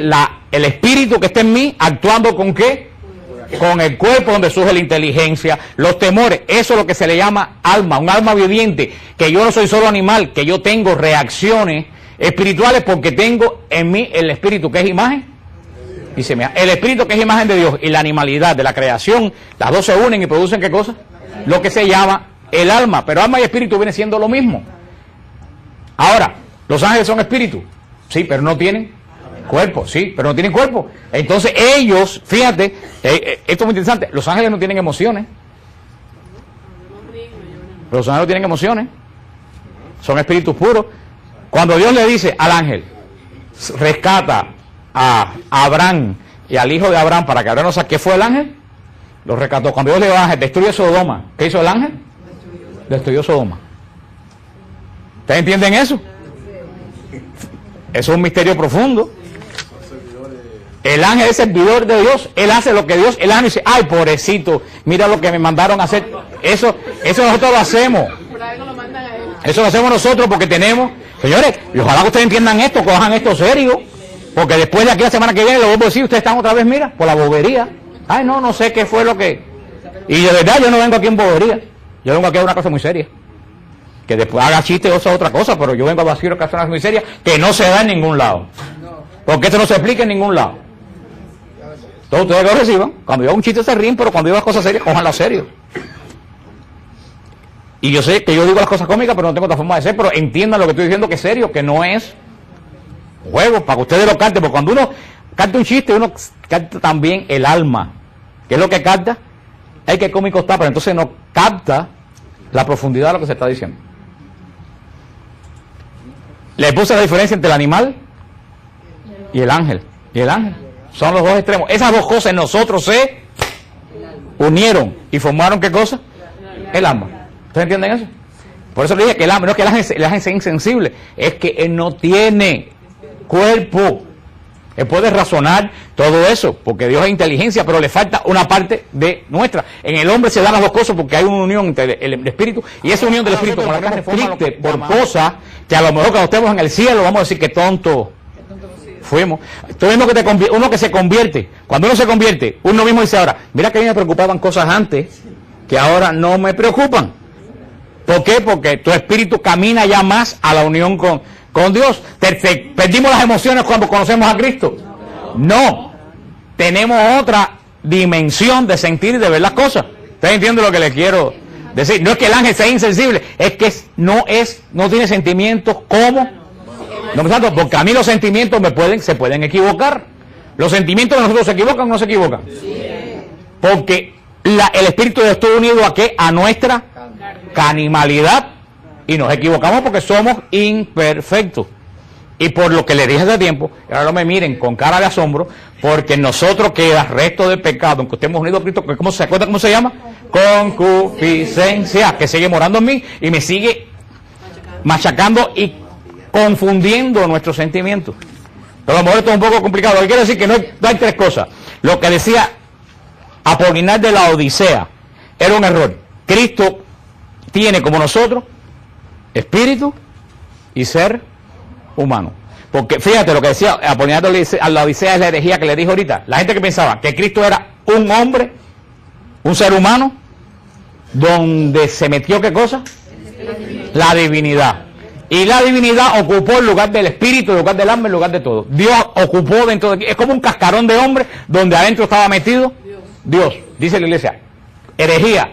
el espíritu que está en mí actuando con ¿qué? Con el cuerpo, donde surge la inteligencia, los temores. Eso es lo que se le llama alma, un alma viviente, que yo no soy solo animal, que yo tengo reacciones espirituales porque tengo en mí el espíritu que es imagen y semejanza. El espíritu que es imagen de Dios y la animalidad de la creación, las dos se unen y producen ¿qué cosa? Lo que se llama el alma. Pero alma y espíritu viene siendo lo mismo. Ahora, los ángeles son espíritus, sí, pero no tienen cuerpo, sí, pero no tienen cuerpo. Entonces ellos, fíjate, esto es muy interesante, los ángeles no tienen emociones. Los ángeles no tienen emociones, son espíritus puros. Cuando Dios le dice al ángel, rescata a Abraham y al hijo de Abraham para que Abraham no saque, ¿qué fue el ángel? Lo rescató. Cuando Dios le dijo al ángel, destruye Sodoma, ¿qué hizo el ángel? Destruyó Sodoma. ¿Ustedes entienden eso? Eso es un misterio profundo. El ángel es servidor de Dios, él hace lo que Dios, el ángel dice, ay, pobrecito, mira lo que me mandaron a hacer. Eso nosotros lo hacemos. Por algo lo mandan a él. Eso lo hacemos nosotros porque tenemos, señores, y ojalá que ustedes entiendan esto, cojan esto serio, porque después de aquí la semana que viene, lo vuelvo a decir, ustedes están otra vez, mira, por la bobería. Ay, no sé qué fue lo que... Y de verdad yo no vengo aquí en bobería, yo vengo aquí a una cosa muy seria. Que después haga chiste o sea otra cosa, pero yo vengo a decir que es una muy seria, que no se da en ningún lado. Porque esto no se explica en ningún lado. Todos ustedes lo reciban, cuando yo hago un chiste se ríen, pero cuando yo hago cosas serias, cójanlo serio. Y yo sé que yo digo las cosas cómicas, pero no tengo otra forma de ser, pero entiendan lo que estoy diciendo, que es serio, que no es juego, para que ustedes lo canten, porque cuando uno canta un chiste, uno canta también el alma. ¿Qué es lo que capta? Hay que cómico está, pero entonces no capta la profundidad de lo que se está diciendo. Le puse la diferencia entre el animal y el ángel. Y el ángel. Son los dos extremos. Esas dos cosas en nosotros se unieron y formaron ¿qué cosa? El alma. ¿Ustedes entienden eso? Por eso le dije que el alma, no es que el ángel sea insensible, es que él no tiene cuerpo. Él puede razonar todo eso, porque Dios es inteligencia, pero le falta una parte de nuestra. En el hombre se dan las dos cosas porque hay una unión entre el espíritu, y esa unión del espíritu con la carne triste por cosas que a lo mejor cuando estemos en el cielo vamos a decir que tonto fuimos. Tú mismo que uno que se convierte, cuando uno se convierte, uno mismo dice ahora, mira que a mí me preocupaban cosas antes que ahora no me preocupan. ¿Por qué? Porque tu espíritu camina ya más a la unión con Dios. ¿Perdimos las emociones cuando conocemos a Cristo? No. Tenemos otra dimensión de sentir y de ver las cosas. ¿Ustedes entienden lo que les quiero decir? No es que el ángel sea insensible, es que no tiene sentimientos como nosotros, porque a mí los sentimientos se pueden equivocar. Los sentimientos de nosotros se equivocan o no se equivocan. Porque el espíritu de Dios está unido ¿a qué? A nuestra animalidad. Y nos equivocamos porque somos imperfectos. Y por lo que le dije hace tiempo, ahora no me miren con cara de asombro, porque en nosotros queda resto de pecado, aunque estemos unidos a Cristo, ¿cómo se acuerda cómo se llama? Concupiscencia, que sigue morando en mí y me sigue machacando y confundiendo nuestros sentimientos. Pero a lo mejor esto es un poco complicado. Lo que quiero decir que no hay tres cosas. Lo que decía Apolinar de la Odisea era un error. Cristo tiene como nosotros espíritu y ser humano. Porque fíjate lo que decía Apolinar a la Odisea, es la herejía que le dijo ahorita. La gente que pensaba que Cristo era un hombre, un ser humano, donde se metió ¿qué cosa? La divinidad. Y la divinidad ocupó el lugar del espíritu, el lugar del alma, el lugar de todo. Dios ocupó dentro de... Es como un cascarón de hombre donde adentro estaba metido Dios. Dice la iglesia, herejía,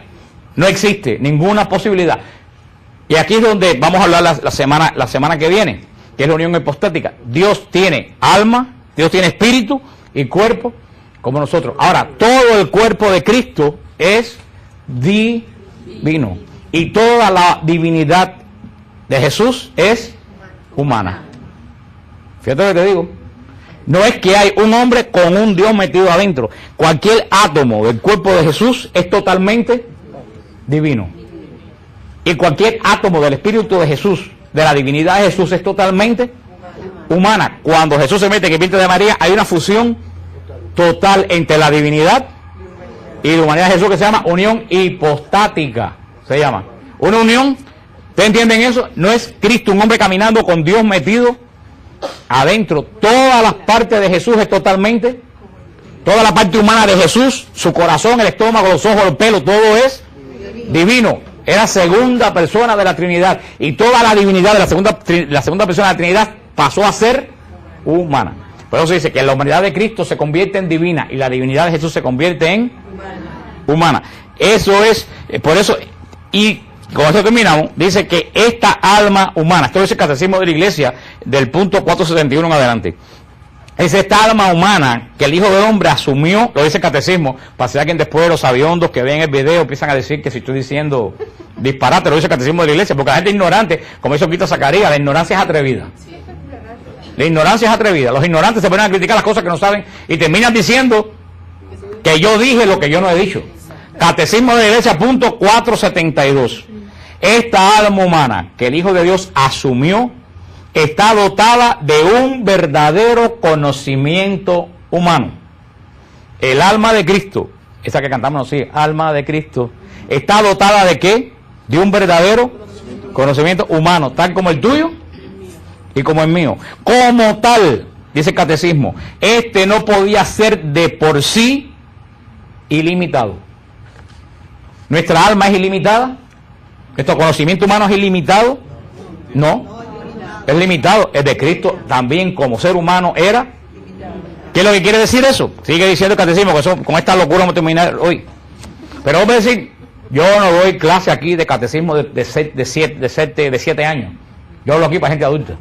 no existe ninguna posibilidad. Y aquí es donde vamos a hablar la semana que viene, que es la unión hipostática. Dios tiene alma, Dios tiene espíritu y cuerpo como nosotros. Ahora, todo el cuerpo de Cristo es divino. Y toda la divinidad de Jesús es humana. Fíjate lo que te digo. No es que hay un hombre con un Dios metido adentro. Cualquier átomo del cuerpo de Jesús es totalmente divino. Y cualquier átomo del espíritu de Jesús, de la divinidad de Jesús, es totalmente humana. Cuando Jesús se mete en el vientre de María, hay una fusión total entre la divinidad y la humanidad de Jesús, que se llama unión hipostática. Se llama una unión. ¿Ustedes entienden eso? No es Cristo, un hombre caminando con Dios metido adentro. Todas las partes de Jesús es totalmente, toda la parte humana de Jesús, su corazón, el estómago, los ojos, el pelo, todo es divino. Es la segunda persona de la Trinidad. Y toda la divinidad de la segunda persona de la Trinidad pasó a ser humana. Por eso se dice que la humanidad de Cristo se convierte en divina y la divinidad de Jesús se convierte en humana. Eso es, por eso, y con esto terminamos, dice que esta alma humana, esto es el catecismo de la iglesia, del punto 471 en adelante, es esta alma humana que el Hijo del Hombre asumió, lo dice el catecismo, para si alguien después de los aviondos que ven el video empiezan a decir que si estoy diciendo disparate, lo dice el catecismo de la iglesia, porque la gente ignorante, como hizo Quito Zacarías, la ignorancia es atrevida. La ignorancia es atrevida. Los ignorantes se ponen a criticar las cosas que no saben y terminan diciendo que yo dije lo que yo no he dicho. Catecismo de la iglesia, punto 472. Esta alma humana que el Hijo de Dios asumió está dotada de un verdadero conocimiento humano. El alma de Cristo, esa que cantamos así, alma de Cristo, está dotada de ¿qué? De un verdadero conocimiento humano, tal como el tuyo y como el mío. Como tal, dice el catecismo, este no podía ser de por sí ilimitado. ¿Nuestra alma es ilimitada? ¿Nuestro conocimiento humano es ilimitado? No, es limitado. El de Cristo también como ser humano era. ¿Qué es lo que quiere decir eso? Sigue diciendo el catecismo, que eso, con esta locura vamos a terminar hoy. Pero vamos a decir, yo no doy clase aquí de catecismo de 7 años. Yo hablo aquí para gente adulta.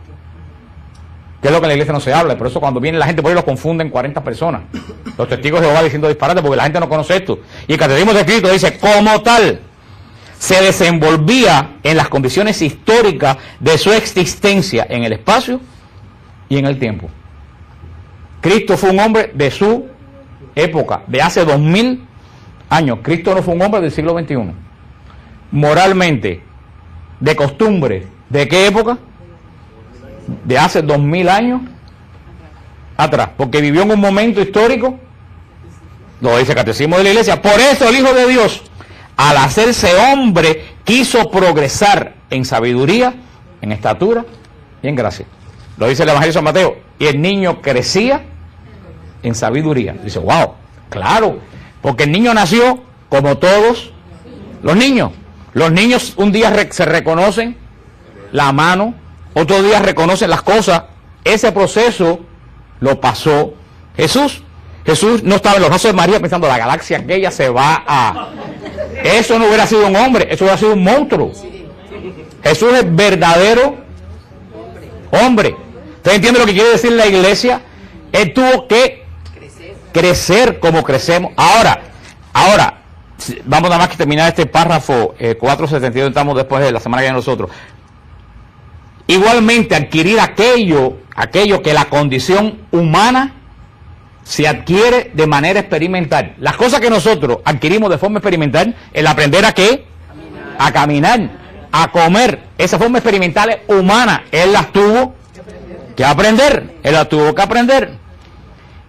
Que es lo que en la iglesia no se habla. Por eso cuando viene la gente por ahí los confunden 40 personas. Los testigos de Jehová diciendo disparate porque la gente no conoce esto. Y el catecismo de Cristo dice, como tal, se desenvolvía en las condiciones históricas de su existencia en el espacio y en el tiempo. Cristo fue un hombre de su época, de hace 2000 años. Cristo no fue un hombre del siglo XXI. Moralmente, de costumbre, ¿de qué época? De hace 2000 años atrás, porque vivió en un momento histórico, lo dice el catecismo de la iglesia. Por eso el Hijo de Dios, al hacerse hombre, quiso progresar en sabiduría, en estatura y en gracia. Lo dice el Evangelio de San Mateo. Y el niño crecía en sabiduría. Dice, wow, claro, porque el niño nació como todos los niños. Los niños un día se reconocen la mano, otro día reconocen las cosas. Ese proceso lo pasó Jesús. Jesús no estaba en los brazos de María pensando, la galaxia aquella se va a... Eso no hubiera sido un hombre, eso hubiera sido un monstruo. Jesús es verdadero hombre. ¿Usted entiende lo que quiere decir la iglesia? Él tuvo que crecer como crecemos. Ahora, vamos nada más que terminar este párrafo 472, estamos después de la semana que viene nosotros. Igualmente adquirir aquello que la condición humana se adquiere de manera experimental. Las cosas que nosotros adquirimos de forma experimental, el aprender a qué, a caminar, a comer, esa forma experimental es humana, él las tuvo que aprender,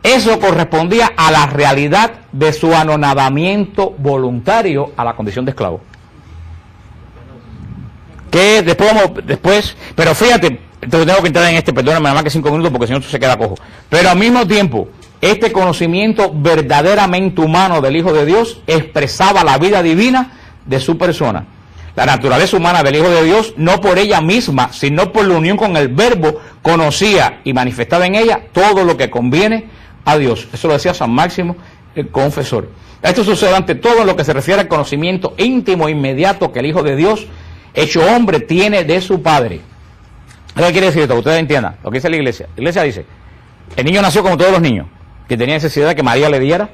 Eso correspondía a la realidad de su anonadamiento voluntario a la condición de esclavo. Que después, pero fíjate, entonces tengo que entrar en perdóname nada más que 5 minutos porque si no se queda cojo. Pero al mismo tiempo, este conocimiento verdaderamente humano del Hijo de Dios expresaba la vida divina de su persona. La naturaleza humana del Hijo de Dios, no por ella misma, sino por la unión con el Verbo, conocía y manifestaba en ella todo lo que conviene a Dios. Eso lo decía San Máximo, el confesor. Esto sucede ante todo en lo que se refiere al conocimiento íntimo e inmediato que el Hijo de Dios, hecho hombre, tiene de su Padre. ¿Qué quiere decir esto? Que ustedes entiendan lo que dice la iglesia. La iglesia dice, el niño nació como todos los niños, que tenía necesidad de que María le diera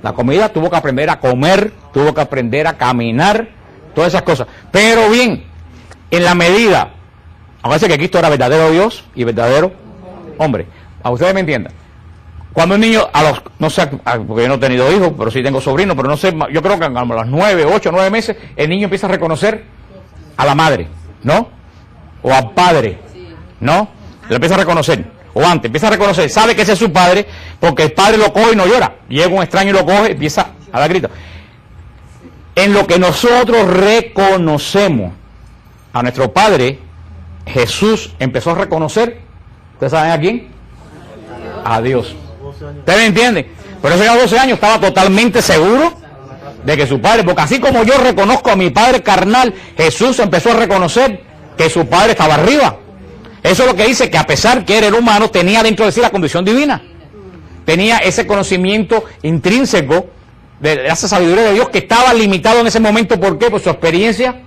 la comida, tuvo que aprender a comer, tuvo que aprender a caminar, todas esas cosas. Pero bien, en la medida, acuérdense que Cristo era verdadero Dios y verdadero hombre. A ustedes me entiendan. Cuando un niño, no sé, porque yo no he tenido hijos, pero sí tengo sobrinos, pero no sé, yo creo que a los 9, 8, 9 meses, el niño empieza a reconocer a la madre, ¿no? O al padre, ¿no? Lo empieza a reconocer. O antes, empieza a reconocer, sabe que ese es su padre, porque el padre lo coge y no llora. Llega un extraño y lo coge y empieza a dar gritos. En lo que nosotros reconocemos a nuestro Padre, Jesús empezó a reconocer, ¿ustedes saben a quién? A Dios. ¿Ustedes me entienden? Por eso ya a 12 años estaba totalmente seguro de que su Padre, porque así como yo reconozco a mi Padre carnal, Jesús empezó a reconocer que su Padre estaba arriba. Eso es lo que dice que a pesar que era el humano, tenía dentro de sí la condición divina. Tenía ese conocimiento intrínseco de esa sabiduría de Dios que estaba limitado en ese momento. ¿Por qué? Por su experiencia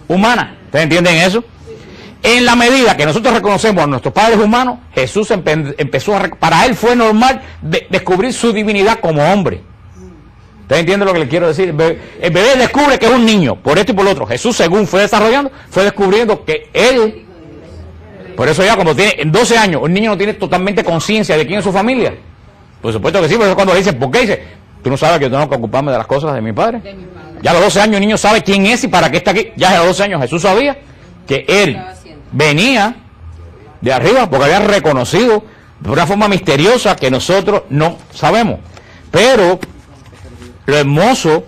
humana. ¿Ustedes entienden eso? En la medida que nosotros reconocemos a nuestros padres humanos, Jesús empezó para él fue normal descubrir su divinidad como hombre. ¿Ustedes entienden lo que le quiero decir? El bebé descubre que es un niño, por esto y por lo otro. Jesús, según fue desarrollando, fue descubriendo que él, por eso ya cuando tiene 12 años, un niño no tiene totalmente conciencia de quién es su familia. Por supuesto que sí, por eso cuando le dicen, ¿por qué? Dice, tú no sabes que yo tengo que ocuparme de las cosas de mi padre. Ya a los 12 años el niño sabe quién es y para qué está aquí. Ya a los 12 años Jesús sabía que él venía de arriba porque había reconocido de una forma misteriosa que nosotros no sabemos. Pero lo hermoso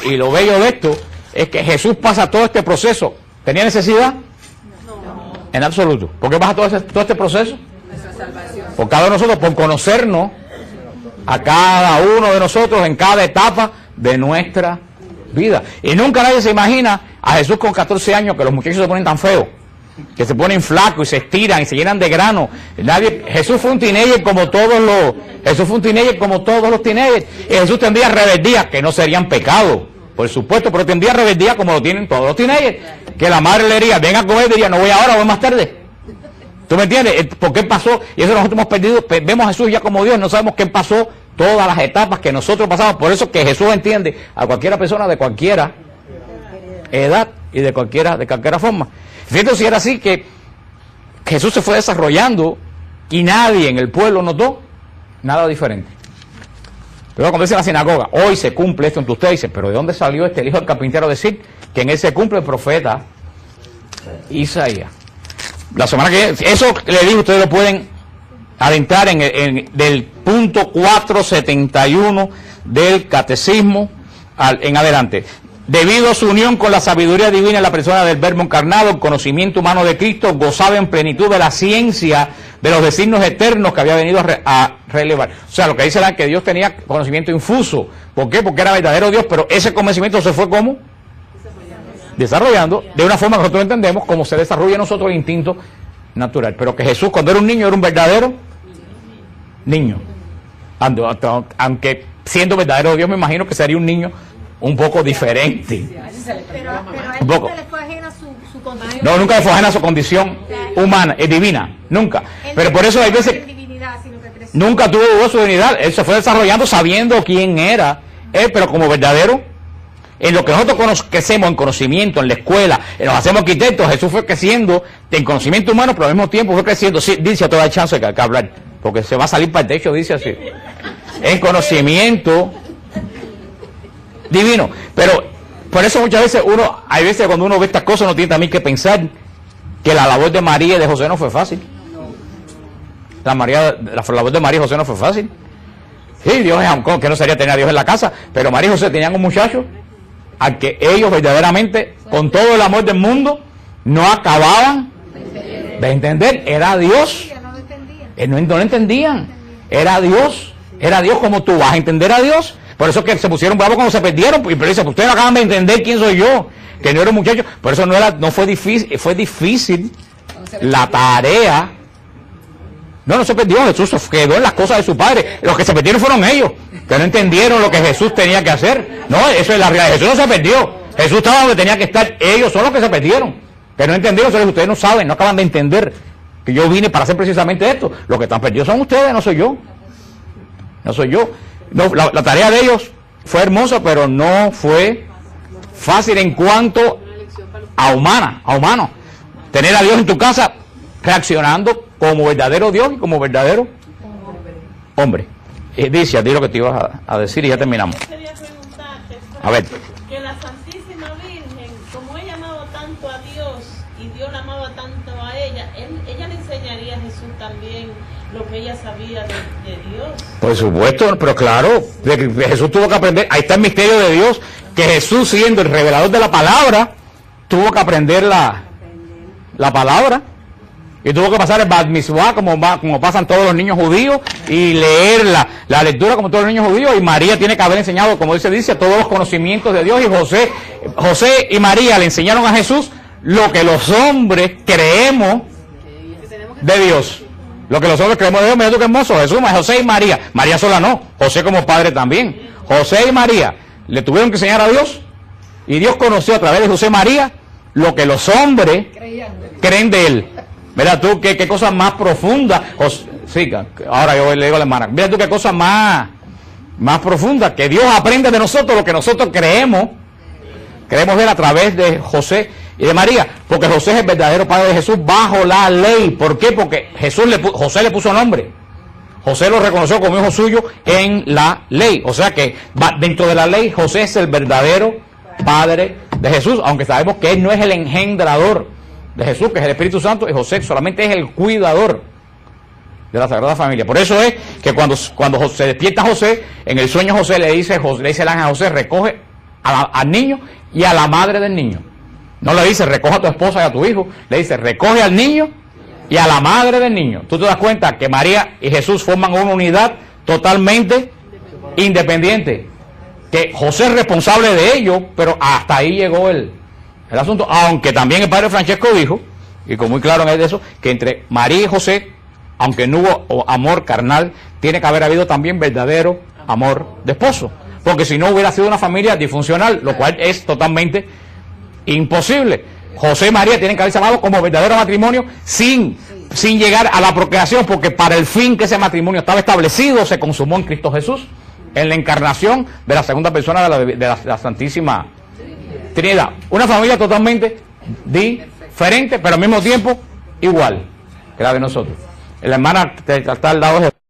y lo bello de esto es que Jesús pasa todo este proceso. ¿Tenía necesidad? No. En absoluto. ¿Por qué pasa todo este proceso? Por cada uno de nosotros, por conocernos a cada uno de nosotros en cada etapa de nuestra vida. Y nunca nadie se imagina a Jesús con 14 años, que los muchachos se ponen tan feos, que se ponen flacos y se estiran y se llenan de grano. Jesús fue un teenager como todos los teenagers. Y Jesús tendría rebeldía, que no serían pecados, por supuesto, pero tendría rebeldía como lo tienen todos los teenagers. Que la madre le diría, ven a comer, diría, no voy ahora, voy más tarde. ¿Tú me entiendes? ¿Por qué pasó? Y eso nosotros hemos perdido, vemos a Jesús ya como Dios, no sabemos qué pasó, todas las etapas que nosotros pasamos. Por eso que Jesús entiende a cualquiera persona de cualquiera edad y de cualquiera forma. Fíjate si era así, que Jesús se fue desarrollando y nadie en el pueblo notó nada diferente. Pero cuando dice en la sinagoga, hoy se cumple esto entre ustedes, dicen, pero ¿de dónde salió el hijo del carpintero a decir que en él se cumple el profeta Isaías? La semana que viene, eso le digo, ustedes lo pueden adentrar del punto 471 del catecismo en adelante. Debido a su unión con la sabiduría divina en la persona del Verbo encarnado, el conocimiento humano de Cristo gozaba en plenitud de la ciencia de los designios eternos que había venido a relevar. O sea, lo que dice era que Dios tenía conocimiento infuso. ¿Por qué? Porque era verdadero Dios, pero ese conocimiento se fue ¿cómo? Desarrollando de una forma que nosotros entendemos como se desarrolla en nosotros el instinto natural. Pero que Jesús cuando era un niño era un verdadero niño. Aunque siendo verdadero Dios, me imagino que sería un niño un poco diferente. Pero a Un poco. él le fue ajena su condición. No, nunca le fue ajena a su condición humana, es divina, nunca. Pero por eso hay veces nunca tuvo su divinidad. Él se fue desarrollando sabiendo quién era él, pero como verdadero. En lo que nosotros crecemos en conocimiento, en la escuela, nos hacemos arquitectos, Jesús fue creciendo en conocimiento humano, pero al mismo tiempo fue creciendo. Sí, dice, a toda chance que hablar, porque se va a salir para el techo, dice así. En conocimiento divino. Pero por eso muchas veces hay veces cuando uno ve estas cosas, uno tiene también que pensar que la labor de María y de José no fue fácil. La labor de María y José no fue fácil. Sí, Dios es aunque no sería tener a Dios en la casa, pero María y José tenían un muchacho al que ellos verdaderamente, con todo el amor del mundo, no acababan de entender. Era Dios. No lo entendían. Era Dios como tú vas a entender a Dios. Por eso que se pusieron bravos cuando se perdieron, pero dice, ustedes no acaban de entender quién soy yo, que no era un muchacho. Por eso no fue difícil la tarea. No se perdió, Jesús quedó en las cosas de su padre. Los que se perdieron fueron ellos, que no entendieron lo que Jesús tenía que hacer. No, eso es la realidad. Jesús no se perdió. Jesús estaba donde tenía que estar. Ellos son los que se perdieron, que no entendieron. Ustedes no saben, no acaban de entender que yo vine para hacer precisamente esto. Los que están perdidos son ustedes, no soy yo. No, la tarea de ellos fue hermosa, pero no fue fácil en cuanto a humano. Tener a Dios en tu casa reaccionando como verdadero Dios y como verdadero hombre. Dice, a ti lo que te ibas a decir y ya terminamos. Quería preguntarte, A ver. que la Santísima Virgen, como ella amaba tanto a Dios y Dios la amaba tanto a ella, ella le enseñaría a Jesús también lo que ella sabía de Dios. Por supuesto, pero claro, Jesús tuvo que aprender. Ahí está el misterio de Dios, que Jesús, siendo el revelador de la palabra, tuvo que aprender la palabra. Y tuvo que pasar el Bat Mitzvah como pasan todos los niños judíos y leer la lectura como todos los niños judíos. Y María tiene que haber enseñado, como dice, todos los conocimientos de Dios. Y José y María le enseñaron a Jesús lo que los hombres creemos de Dios. Lo que los hombres creemos de Dios. Mira tú qué hermoso, Jesús, José y María. María sola no, José como padre también. José y María le tuvieron que enseñar a Dios. Y Dios conoció a través de José y María lo que los hombres creen de él. Mira tú qué cosa más profunda. Sí, ahora yo le digo a la hermana, mira tú qué cosa más profunda, que Dios aprende de nosotros lo que nosotros creemos de él a través de José y de María, porque José es el verdadero padre de Jesús bajo la ley. ¿Por qué? Porque José le puso nombre. José lo reconoció como hijo suyo en la ley. O sea que dentro de la ley José es el verdadero padre de Jesús, aunque sabemos que él no es el engendrador de Jesús, que es el Espíritu Santo, y José solamente es el cuidador de la Sagrada Familia. Por eso es que cuando se despierta José, en el sueño José le dice el ángel a José, recoge al niño y a la madre del niño. No le dice, recoge a tu esposa y a tu hijo, le dice, recoge al niño y a la madre del niño. Tú te das cuenta que María y Jesús forman una unidad totalmente independiente, que José es responsable de ello, pero hasta ahí llegó el asunto, aunque también el padre Francesco dijo, y con muy claro en de eso, que entre María y José, aunque no hubo amor carnal, tiene que haber habido también verdadero amor de esposo, porque si no hubiera sido una familia disfuncional, lo cual es totalmente imposible. José y María tienen que haberse amado como verdadero matrimonio sin llegar a la procreación, porque para el fin que ese matrimonio estaba establecido se consumó en Cristo Jesús, en la encarnación de la segunda persona de la Santísima Trinidad. Una familia totalmente diferente, pero al mismo tiempo igual que la de nosotros. La hermana está al lado de